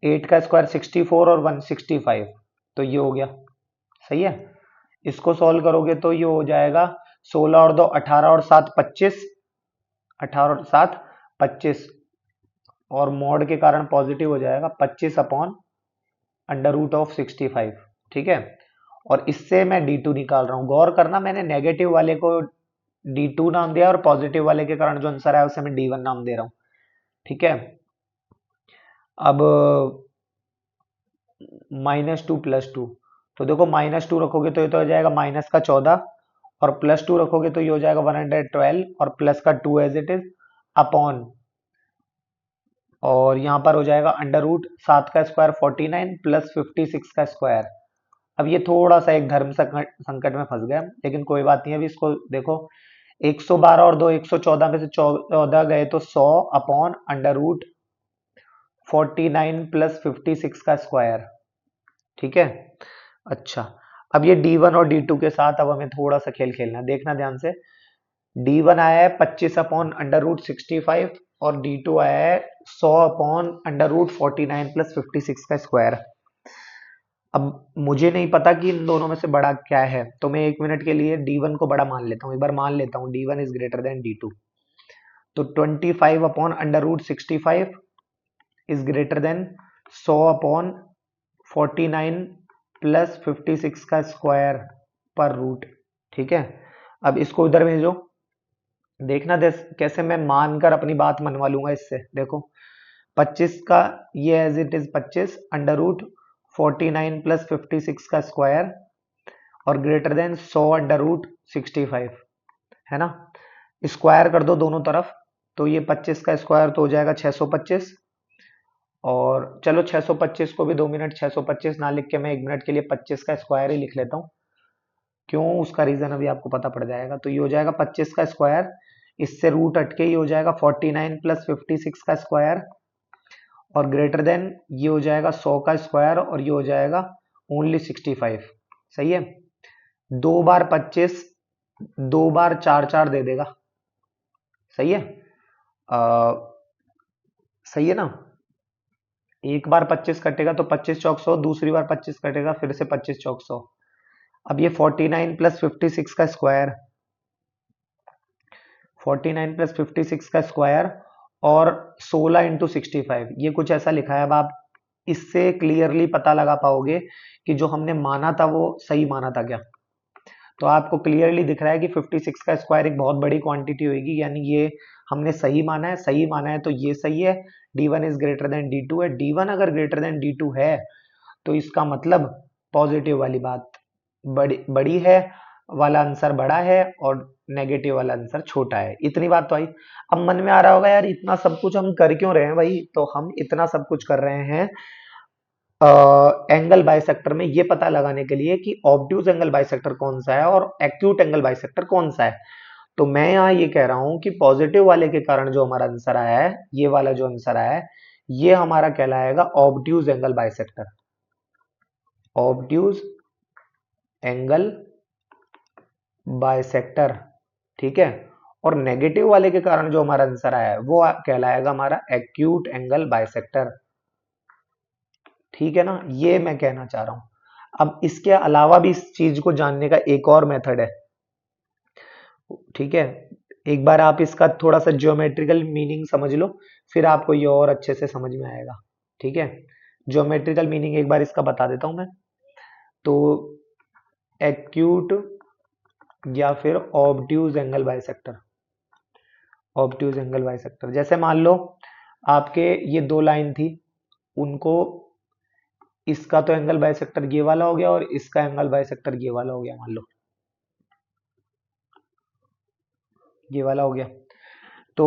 8 का स्क्वायर 64 और 165, तो ये हो गया। सही है। इसको सॉल्व करोगे तो ये हो जाएगा 16 और 2 18 और 7 25, 18 और 7 25 और मॉड के कारण पॉजिटिव हो जाएगा 25 अपॉन अंडर रूट ऑफ 65। ठीक है। और इससे मैं d2 निकाल रहा हूं। गौर करना मैंने नेगेटिव वाले को d2 नाम दिया और पॉजिटिव वाले के कारण जो आंसर है उसे मैं d1 नाम दे रहा हूं। ठीक है। अब -2 +2, तो देखो -2 रखोगे तो ये तो हो जाएगा माइनस का 14 और +2 रखोगे तो ये हो जाएगा 112 और प्लस का 2 एज इट इज अपॉन, और यहाँ पर हो जाएगा अंडर रूट 7 का स्क्वायर 49 प्लस 56 का स्क्वायर। अब ये थोड़ा सा एक धर्म संकट में फंस गया, लेकिन कोई बात नहीं। अभी इसको देखो 112 और 2 114 में से 14 गए तो 100 अपॉन अंडर रूट 49 प्लस 56 का स्क्वायर। ठीक है। अच्छा, अब ये d1 और d2 के साथ अब हमें थोड़ा सा खेल खेलना है, देखना ध्यान से। d1 आया है 25 अपॉन अंडर रूट 65 और d2 आया है 100 अपॉन अंडर रूट 49 प्लस 56 का स्क्वायर। अब मुझे नहीं पता कि इन दोनों में से बड़ा क्या है, तो मैं 1 मिनट के लिए d1 को बड़ा मान लेता हूँ। एक बार मान लेता हूँ d1 is greater then d2, तो 25 upon under root 65 is greater than 100 upon 49 plus 56 का स्क्वायर पर रूट। ठीक है। अब इसको उधर भेजो, देखना कैसे मैं मानकर अपनी बात मनवा लूंगा इससे। देखो 25 का ये as it is 25 under root 49 plus 56 का स्क्वायर और ग्रेटर देन 100 अंडर रूट 65, है ना। स्क्वायर कर दो दोनों तरफ, तो ये 25 का स्क्वायर तो हो जाएगा 625, और चलो 625 को भी 2 मिनट 625 ना लिख के मैं 1 मिनट के लिए 25 का स्क्वायर ही लिख लेता हूँ। क्यों, उसका रीजन अभी आपको पता पड़ जाएगा। तो ये हो जाएगा 25 का स्क्वायर, इससे रूट हटके ये हो जाएगा 49 प्लस 56 का स्क्वायर और ग्रेटर देन ये हो जाएगा 100 का स्क्वायर और ये हो जाएगा ओनली 65। सही है। 2 बार 25 2 बार 4 4 दे देगा। सही है। सही है ना। एक बार 25 कटेगा तो 25 चौक 100, दूसरी बार 25 कटेगा फिर से 25 चौक 100। अब ये 49 प्लस 56 का स्क्वायर, 49 प्लस 56 का स्क्वायर और 16 इंटू 65, ये कुछ ऐसा लिखा है। अब आप इससे क्लियरली पता लगा पाओगे कि जो हमने माना था वो सही माना था क्या। तो आपको क्लियरली दिख रहा है कि 56 का स्क्वायर एक बहुत बड़ी क्वांटिटी होगी, यानी ये हमने सही माना है। सही माना है तो ये सही है, d1 is greater then d2 है। d1 अगर ग्रेटर देन d2 है तो इसका मतलब पॉजिटिव वाली बात बड़ी बड़ी है, वाला आंसर बड़ा है और नेगेटिव वाला आंसर छोटा है। इतनी बात तो आई। अब मन में आ रहा होगा यार इतना सब कुछ हम कर क्यों रहे हैं भाई, तो हम इतना सब कुछ कर रहे हैं एंगल बाइसेक्टर में ये पता लगाने के लिए कि ऑब्ट्यूज एंगल बाइसेक्टर कौन सा है और एक्यूट एंगल बाइसेक्टर कौन सा है। तो मैं यहाँ ये कह रहा हूं कि पॉजिटिव वाले के कारण जो हमारा आंसर आया है, ये वाला जो आंसर आया है, ये हमारा कहलाएगा obtuse angle bisector. Obtuse angle bisector, ठीक है। और नेगेटिव वाले के कारण जो हमारा आंसर आया है वो कहलाएगा हमारा एक्यूट एंगल बाइसेक्टर, ठीक है ना। ये मैं कहना चाह रहा हूं। अब इसके अलावा भी इस चीज को जानने का एक और मेथड है, ठीक है। एक बार आप इसका थोड़ा सा ज्योमेट्रिकल मीनिंग समझ लो, फिर आपको ये और अच्छे से समझ में आएगा, ठीक है। ज्योमेट्रिकल मीनिंग एक बार इसका बता देता हूं मैं। तो एक्यूट या फिर obtuse angle bisector, obtuse angle bisector जैसे मान लो आपके ये दो लाइन थी, उनको इसका तो एंगल बाइसेक्टर ये वाला हो गया और इसका एंगल बाइसेक्टर ये वाला हो गया, मान लो ये वाला हो गया। तो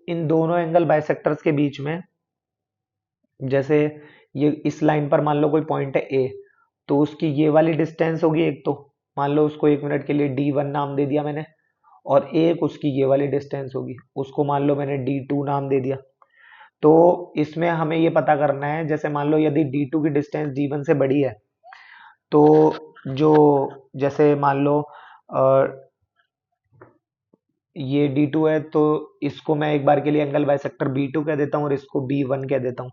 इन दोनों एंगल बाइसेक्टर्स के बीच में, जैसे ये इस लाइन पर मान लो कोई पॉइंट है ए, तो उसकी ये वाली डिस्टेंस होगी एक, तो मान लो उसको 1 मिनट के लिए D1 नाम दे दिया मैंने, और एक उसकी ये वाली डिस्टेंस होगी, उसको मान लो मैंने D2 नाम दे दिया। तो इसमें हमें ये पता करना है, जैसे मान लो यदि D2 की डिस्टेंस D1 से बड़ी है, तो जो जैसे मान लो ये D2 है, तो इसको मैं एक बार के लिए एंगल बाइसेक्टर B2 कह देता हूँ और इसको B1 कह देता हूँ।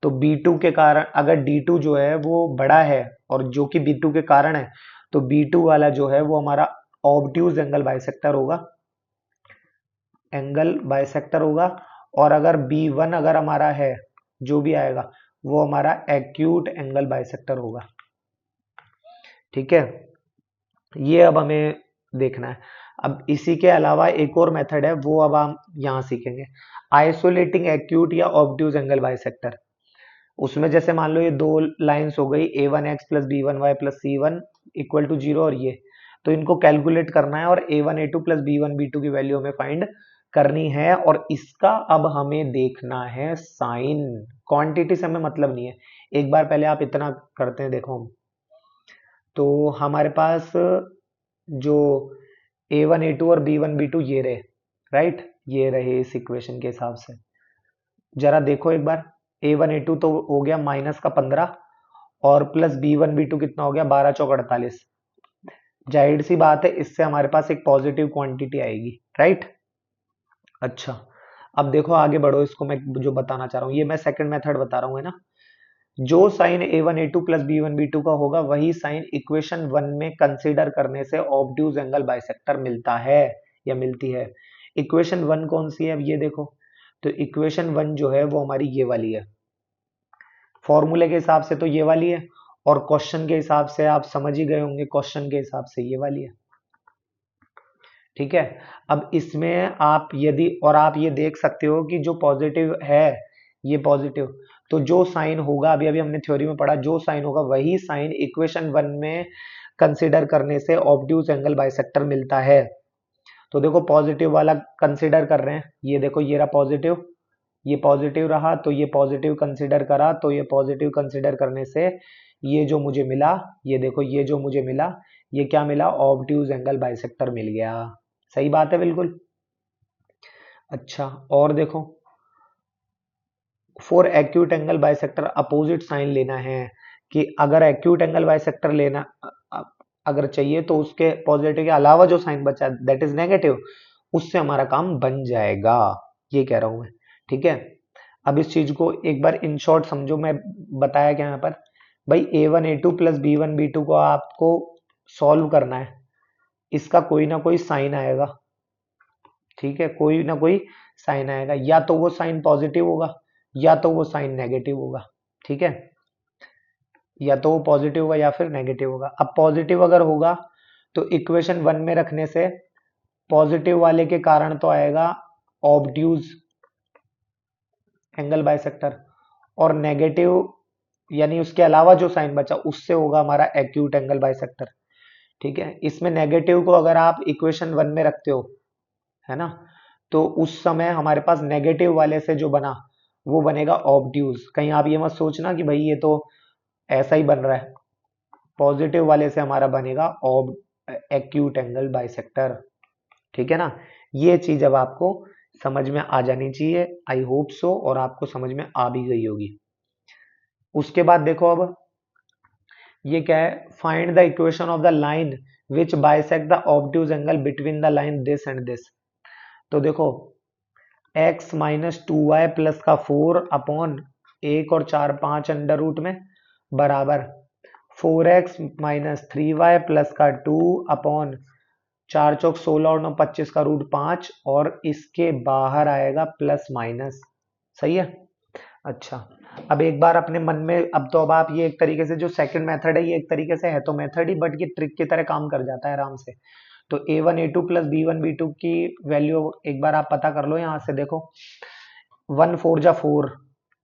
तो B2 के कारण अगर D2 जो है वो बड़ा है और जो कि B2 के कारण है, तो B2 वाला जो है वो हमारा ऑब्ट्यूज एंगल बाइसेक्टर होगा, एंगल बाइसेक्टर होगा। और अगर B1 अगर हमारा है, जो भी आएगा वो हमारा एक्यूट एंगल बाइसेक्टर होगा, ठीक है। ये अब हमें देखना है। अब इसी के अलावा एक और मेथड है, वो अब हम यहाँ सीखेंगे, आइसोलेटिंग एक्यूट या ऑब्ट्यूज एंगल बाइसेक्टर। उसमें जैसे मान लो ये दो लाइंस हो गई, A1x plus B1y plus C1 equal to 0 और ये, तो इनको कैलकुलेट करना है और A1 A2 plus B1 B2 की वैल्यू हमें फाइंड करनी है। और इसका अब हमें देखना है साइन, क्वांटिटी से हमें मतलब नहीं है। एक बार पहले आप इतना करते हैं, देखो हम, तो हमारे पास जो A1 A2 और B1 B2 ये रहे, राइट, ये रहे इस इक्वेशन के हिसाब से। जरा देखो एक बार, A1 A2 तो हो गया -15 और प्लस B1 B2 कितना हो गया, 12 चौक 48। जाहिर सी बात है इससे हमारे पास एक पॉजिटिव क्वांटिटी आएगी, राइट। अच्छा, अब देखो आगे बढ़ो, इसको मैं जो बताना चाह रहा हूँ ये मैं सेकंड मेथड बता रहा हूँ, है ना। जो sign A1 A2 plus B1 B2 का होगा वही साइन इक्वेशन 1 में कंसीडर करने से ऑब्ट्यूज एंगल बाइसेक्टर मिलता है या मिलती है। इक्वेशन 1 कौन सी है, अब ये देखो, तो इक्वेशन 1 जो है वो हमारी ये वाली है, फॉर्मूले के हिसाब से तो ये वाली है, और क्वेश्चन के हिसाब से आप समझ ही गए होंगे, क्वेश्चन के हिसाब से ये वाली है, ठीक है। अब इसमें आप यदि, और आप ये देख सकते हो कि जो पॉजिटिव है ये पॉजिटिव, तो जो साइन होगा, अभी अभी हमने थ्योरी में पढ़ा, जो साइन होगा वही साइन इक्वेशन 1 में कंसीडर करने से ऑब्ट्यूज एंगल बाइसेक्टर मिलता है। तो देखो पॉजिटिव वाला कंसीडर कर रहे हैं, ये देखो ये रहा पॉजिटिव, ये पॉजिटिव रहा, तो ये पॉजिटिव कंसीडर करा, तो ये पॉजिटिव कंसीडर करने से ये जो मुझे मिला, ये देखो ये जो मुझे मिला, ये क्या मिला, ऑब्ट्यूज एंगल बाइसेक्टर मिल गया। सही बात है बिल्कुल। अच्छा, और देखो, for acute angle bisector opposite sign लेना है, कि अगर एक्यूट एंगल बाइसेक्टर लेना अगर चाहिए तो उसके पॉजिटिव के अलावा जो साइन बचा दैट इज नेगेटिव, उससे हमारा काम बन जाएगा, ये कह रहा हूं मैं, ठीक है। अब इस चीज को एक बार इन शॉर्ट समझो, मैं बताया क्या यहाँ पर, भाई A1 A2 plus B1 B2 को आपको सॉल्व करना है, इसका कोई ना कोई साइन आएगा, ठीक है, कोई ना कोई साइन आएगा, या तो वो साइन पॉजिटिव होगा या तो वो साइन नेगेटिव होगा, ठीक है, या तो वो पॉजिटिव होगा या फिर नेगेटिव होगा। अब पॉजिटिव अगर होगा तो इक्वेशन 1 में रखने से पॉजिटिव वाले के कारण तो आएगा ऑब्ट्यूज एंगल बाइसेक्टर, और नेगेटिव यानी उसके अलावा जो साइन बचा उससे होगा हमारा एक्यूट एंगल बाइसेक्टर, ठीक है, इसमें नेगेटिव को अगर आप इक्वेशन 1 में रखते हो, है ना, तो उस समय हमारे पास नेगेटिव वाले से जो बना वो बनेगा ऑब्ट्यूज। कहीं आप ये मत सोचना कि भाई ये तो ऐसा ही बन रहा है, पॉजिटिव वाले से हमारा बनेगा ऑब एक्यूट एंगल बाइसेक्टर। ठीक है ना, ये चीज अब आपको समझ में आ जानी चाहिए, आई होप सो, और आपको समझ में आ भी गई होगी। उसके बाद देखो अब ये क्या है, find the equation of the line which bisect the obtuse angle between the line this and this. तो देखो x माइनस 2y प्लस का 4 अपॉन 1 और 4 5 अंडर रूट में बराबर 4x माइनस 3y प्लस का 2 अपॉन 4 चौक 16 और 9 25 का रूट 5, और इसके बाहर आएगा प्लस माइनस। सही है। अच्छा, अब एक बार अपने मन में, अब आप ये एक तरीके से जो सेकंड मेथड है, ये एक तरीके से है तो मेथड ही, बट ये ट्रिक की तरह काम कर जाता है आराम से। तो a1 a2 plus b1 b2 की वैल्यू एक बार आप पता कर लो यहाँ से। देखो 1 4 जा 4,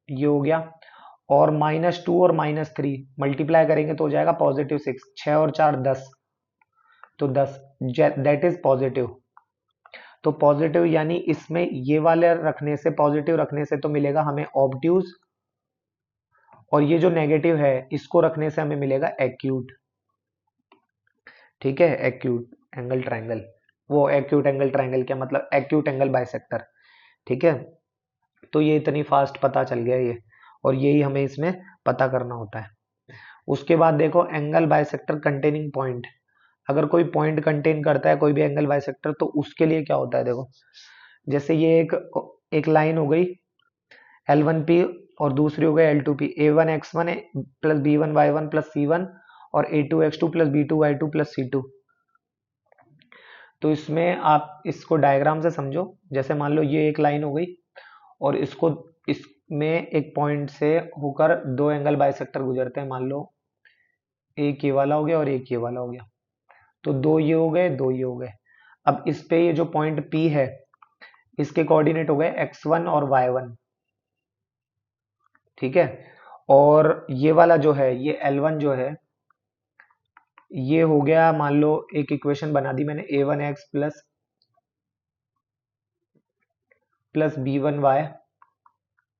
ये हो गया, और -2 और -3 मल्टीप्लाई करेंगे तो हो जाएगा +6, 6 और 4 10, तो 10, दैट इज पॉजिटिव। तो पॉजिटिव यानी इसमें ये वाले रखने से, पॉजिटिव रखने से तो मिलेगा हमें ऑब्ट्यूज, और ये जो नेगेटिव है इसको रखने से हमें मिलेगा एक्यूट। ठीक है, एक्यूट एंगल ट्रायंगल, वो एक्यूट एंगल ट्रायंगल क्या मतलब, एक्यूट एंगल बाइसेक्टर। ठीक है, तो ये इतनी फास्ट पता चल गया ये, और यही हमें इसमें पता करना होता है। उसके बाद देखो एंगल बाइसेक्टर कंटेनिंग पॉइंट, अगर कोई पॉइंट कंटेन करता है कोई भी एंगल बाइसेक्टर, तो उसके लिए क्या होता है। देखो जैसे ये एक लाइन हो गई L1P, और दूसरी हो गई L2P, A1 X1 plus B1 Y1 plus C1, और A2 X2 plus B2 Y2 plus C2। तो इसमें आप इसको डायग्राम से समझो, जैसे मान लो ये एक लाइन हो गई, और इसमें एक पॉइंट से होकर दो एंगल बाइसेक्टर गुजरते हैं, मान लो एक ये वाला हो गया और एक ये वाला हो गया, तो दो ये हो गए, दो ये हो गए। अब इस पे ये जो पॉइंट P है, इसके कोऑर्डिनेट हो गए x1 और y1। ठीक है, और ये वाला जो है, ये L1 जो है, ये हो गया, मान लो एक इक्वेशन बना दी मैंने, a1x plus b1y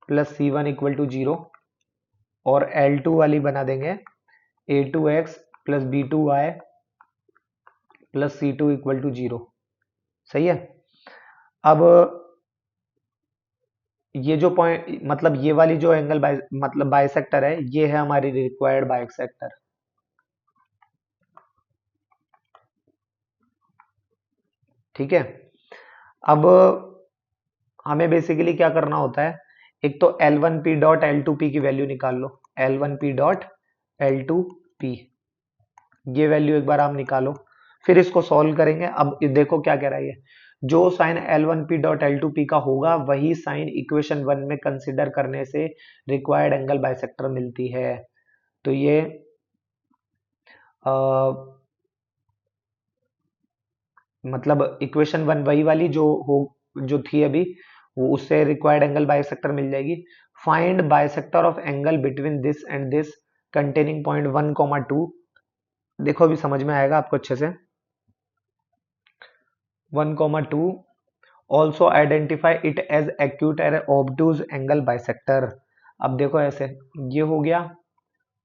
plus c1 equal to 0, और L2 वाली बना देंगे a2x plus b2y plus c2 equal to 0। सही है। अब ये जो पॉइंट, मतलब ये वाली जो एंगल मतलब बाइसेक्टर है, ये है हमारी रिक्वायर्ड बाइसेक्टर। ठीक है, अब हमें बेसिकली क्या करना होता है, एक तो L1P डॉट L2P की वैल्यू निकाल लो, L1P डॉट L2P, ये वैल्यू एक बार आप निकालो, फिर इसको सॉल्व करेंगे। अब देखो क्या कह रहा है, ये जो साइन L1P डॉट L2P का होगा वही साइन इक्वेशन 1 में कंसिडर करने से रिक्वायर्ड एंगल बाइसेक्टर मिलती है। तो ये मतलब इक्वेशन 1 वही वाली जो थी अभी, वो उससे रिक्वायर्ड एंगल बाइसेक्टर मिल जाएगी। Find bisector of angle between this and this containing point 1, 2। देखो अभी समझ में आएगा आपको अच्छे से। 1, 2 also identify it as acute and obtuse angle bisector. अब देखो ऐसे, ये हो गया,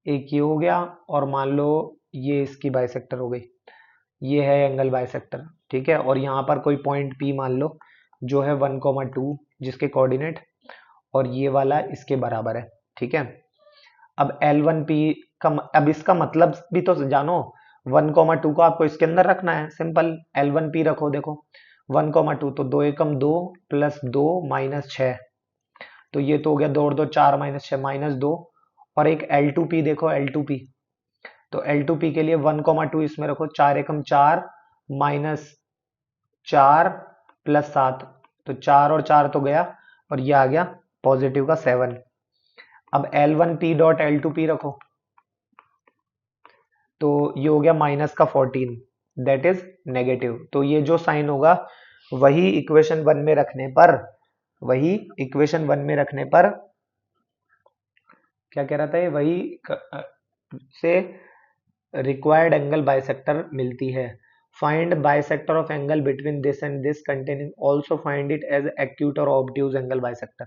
एक ये हो गया, और मान लो ये इसकी बाइसेक्टर हो गई, ये है एंगल बाइसेक्टर। ठीक है, और यहाँ पर कोई पॉइंट P मान लो जो है 1, 2 जिसके कोऑर्डिनेट, और ये वाला इसके बराबर है। ठीक है, अब L1P का अब इसका मतलब भी तो जानो, 1, 2 को आपको इसके अंदर रखना है, सिंपल L1P रखो। देखो 1, 2 तो 2 एकम 2 प्लस 2 -6, तो ये तो हो गया 2 और 2 4 -6 -2, और एक L2P देखो, L2P, तो L2P के लिए 1, 2 इसमें रखो, 4 एकम 4 -4 प्लस 7, तो 4 और 4 तो गया, और ये आ गया पॉजिटिव का 7। अब L1P डॉट L2P रखो, तो ये हो गया -14, दैट इज नेगेटिव। तो ये जो साइन होगा वही इक्वेशन 1 में रखने पर, वही इक्वेशन 1 में रखने पर क्या कह रहा था ये, वही से रिक्वायर्ड एंगल बाइसेक्टर मिलती है। Find bisector of angle between this and this containing, also find it as acute और ऑब्ट्यूज एंगल बाइसेक्टर।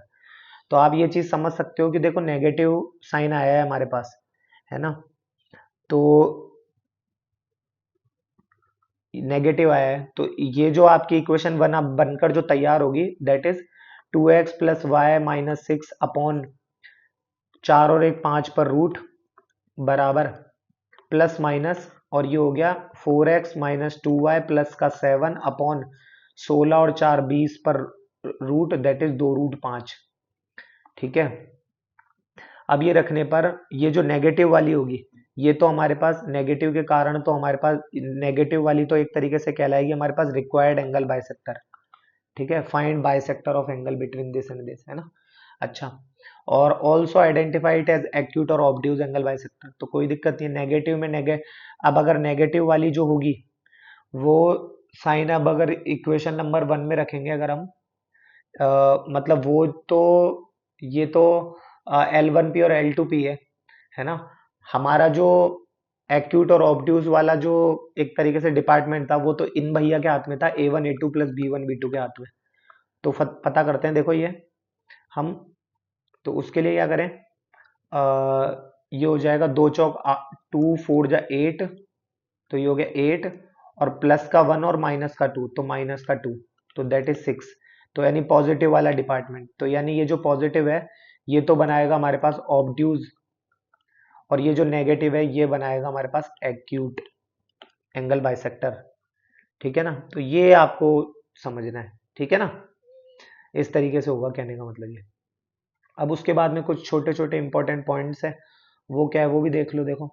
तो आप ये चीज समझ सकते हो कि देखो नेगेटिव साइन आया है हमारे पास, है ना, तो नेगेटिव आया है, तो ये जो आपकी इक्वेशन बनकर जो तैयार होगी that is 2x plus Y minus 6 upon 4 और 1 5 पर रूट बराबर प्लस माइनस, और ये हो गया 4x माइनस 2y प्लस का 7 अपॉन 16 और 4 20 पर रूट दैट इज 2√5। ठीक है, अब ये रखने पर ये जो नेगेटिव वाली होगी, ये तो हमारे पास नेगेटिव के कारण, तो हमारे पास नेगेटिव वाली तो एक तरीके से कहलाएगी हमारे पास रिक्वायर्ड एंगल बाइसेक्टर। ठीक है, find bisector of angle between this and this, है ना। अच्छा, और also identify it as acute और ऑब्ट्यूज एंगल बाइसेक्टर, तो कोई दिक्कत नहीं है नेगेटिव में अब अगर नेगेटिव वाली जो होगी वो साइन, अब अगर इक्वेशन नंबर 1 में रखेंगे अगर हम, मतलब वो तो, ये तो L1P और L2P है ना। हमारा जो एक्यूट और ऑब्ट्यूज वाला जो एक तरीके से डिपार्टमेंट था वो तो इन भैया के हाथ में था, A1 A2 plus B1 B2 के हाथ में। तो पता करते हैं, देखो ये हम, तो उसके लिए क्या करें, ये हो जाएगा 2 चौक 2 4 जा 8, तो ये हो गया 8, और प्लस का 1 और माइनस का 2, तो माइनस का 2, तो दैट इज 6। तो यानी पॉजिटिव वाला डिपार्टमेंट, तो यानी ये जो पॉजिटिव है ये तो बनाएगा हमारे पास ऑब्ट्यूज, और ये जो नेगेटिव है ये बनाएगा हमारे पास एक्यूट एंगल बाइसेक्टर। ठीक है ना, तो ये आपको समझना है, ठीक है ना, इस तरीके से होगा कहने का मतलब ये। अब उसके बाद में कुछ छोटे छोटे इंपॉर्टेंट पॉइंट्स है, वो क्या है वो भी देख लो। देखो,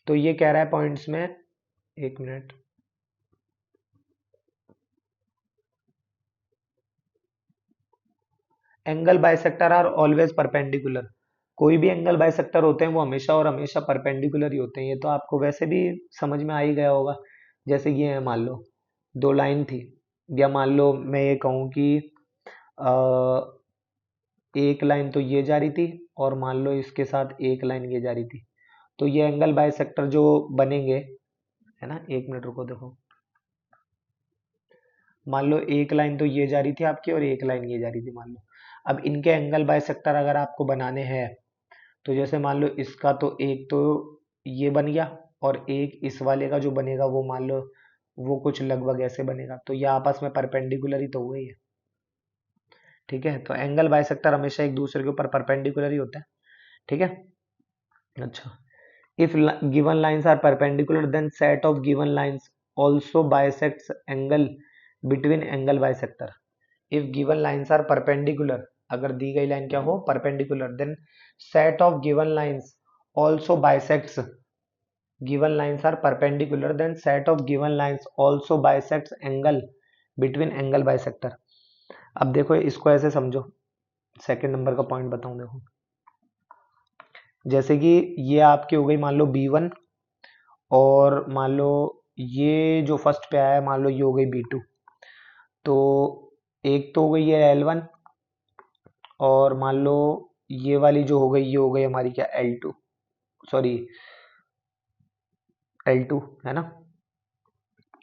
तो ये कह रहा है पॉइंट्स में, एक minute, angle bisector are always perpendicular. कोई भी एंगल बाइसेक्टर होते हैं वो हमेशा और हमेशा परपेंडिकुलर ही होते हैं, ये तो आपको वैसे भी समझ में आ ही गया होगा। जैसे ये है, मान लो दो लाइन थी, या मान लो मैं ये कहूँ कि एक लाइन तो ये जा रही थी, और मान लो इसके साथ एक लाइन ये जा रही थी, तो ये एंगल बाइसेक्टर जो बनेंगे, है ना, एक मिनट रुको, देखो मान लो एक लाइन तो ये जा रही थी आपकी और एक लाइन ये जा रही थी, मान लो। अब इनके एंगल बाइसेक्टर अगर आपको बनाने हैं, तो जैसे मान लो इसका तो एक तो ये बन गया, और एक इस वाले का जो बनेगा वो मान लो वो कुछ लगभग ऐसे बनेगा, तो ये आपस में परपेंडिकुलर ही तो हुए ही है। ठीक है, तो एंगल बाइसेक्टर हमेशा एक दूसरे के ऊपर परपेंडिकुलर ही होता है। ठीक है, अच्छा, if given lines are perpendicular then set of given lines also bisects angle between angle bisector। if given lines are perpendicular, अगर दी गई लाइन क्या हो perpendicular, then set of given lines also bisects, given lines are perpendicular then set of given lines also bisects angle between angle bisector। अब देखो इसको ऐसे समझो, second number का पॉइंट बताऊं, देखो जैसे कि ये आपकी हो गई मान लो B1, और मान लो ये जो फर्स्ट पे आया है मान लो ये हो गई B2, तो एक तो हो गई है L1, और मान लो ये वाली जो हो गई ये हो गई हमारी क्या L2, सॉरी L2, है ना।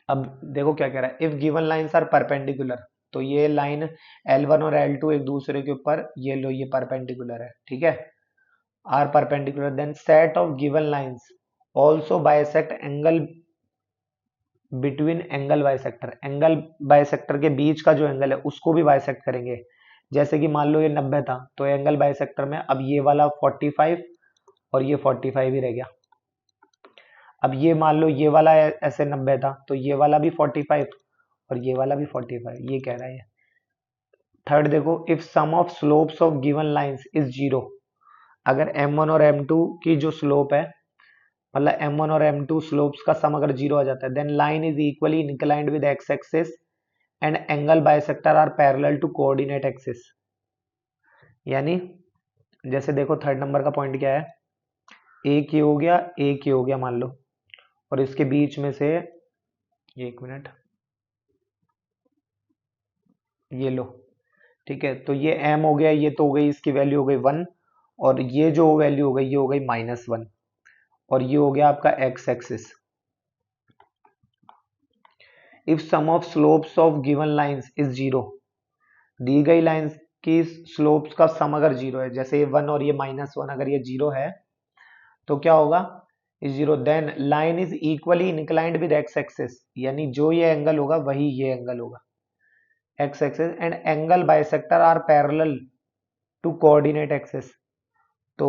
अब देखो क्या कह रहा है, if given lines are perpendicular, तो ये लाइन L1 और L2 एक दूसरे के ऊपर, ये लो ये परपेंडिकुलर है, ठीक है, are perpendicular, then set of given lines also bisect angle between angle bisector, angle bisector के बीच का जो एंगल है उसको भी बाइसेक्ट करेंगे। जैसे कि मान लो ये 90 था, तो एंगल बाइसेक्टर में अब ये वाला 45 और ये 45 ही रह गया। अब ये मान लो ये वाला ऐसे 90 था, तो ये वाला भी 45 और ये वाला भी 45, ये कह रहा है। थर्ड देखो, if sum of slopes of given lines is zero, अगर M1 और M2 की जो स्लोप है, मतलब M1 और M2 स्लोप्स का सम अगर जीरो आ जाता है, then line is equally inclined with X axis and angle bisector are parallel to coordinate axis. यानी जैसे देखो थर्ड नंबर का पॉइंट क्या है, एक ये हो गया, एक ये हो गया मान लो, और इसके बीच में से, एक मिनट, ये लो, ठीक है, तो ये M हो गया, ये तो हो गई इसकी वैल्यू हो गई 1, और ये जो वैल्यू हो गई ये हो गई -1, और ये हो गया आपका x axis. If sum of slopes of given lines is zero, दी गई लाइंस की स्लोप्स का सम अगर जीरो है, जैसे ये 1 और ये -1, अगर ये जीरो है तो क्या होगा, is zero, then line is equally inclined with X axis, यानी जो ये एंगल होगा वही ये एंगल होगा, X axis, and angle bisector are parallel to coordinate axis. तो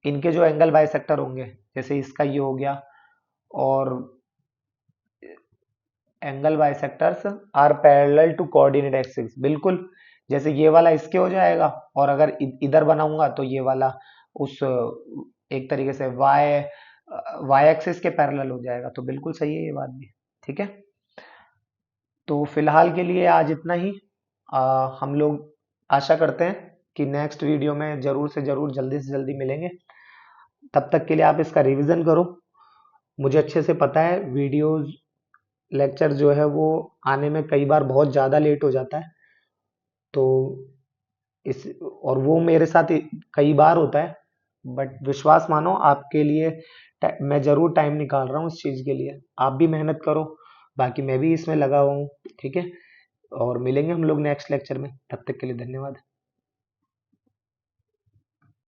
इनके जो एंगल बाइसेक्टर होंगे, जैसे इसका ये हो गया, और angle bisectors are parallel to coordinate axis, बिल्कुल जैसे ये वाला इसके हो जाएगा, और अगर इधर बनाऊंगा तो ये वाला उस एक तरीके से वाई एक्सिस के पैरेलल हो जाएगा। तो बिल्कुल सही है ये बात भी। ठीक है, तो फिलहाल के लिए आज इतना ही। हम लोग आशा करते हैं कि नेक्स्ट वीडियो में जरूर से जरूर जल्दी से जल्दी मिलेंगे। तब तक के लिए आप इसका रिवीजन करो। मुझे अच्छे से पता है वीडियोस लेक्चर जो है वो आने में कई बार बहुत ज़्यादा लेट हो जाता है, तो इस और वो मेरे साथ कई बार होता है, बट विश्वास मानो आपके लिए मैं ज़रूर टाइम निकाल रहा हूँ इस चीज़ के लिए। आप भी मेहनत करो, बाकी मैं भी इसमें लगा हुआ हूँ। ठीक है, और मिलेंगे हम लोग नेक्स्ट लेक्चर में। तब तक के लिए धन्यवाद।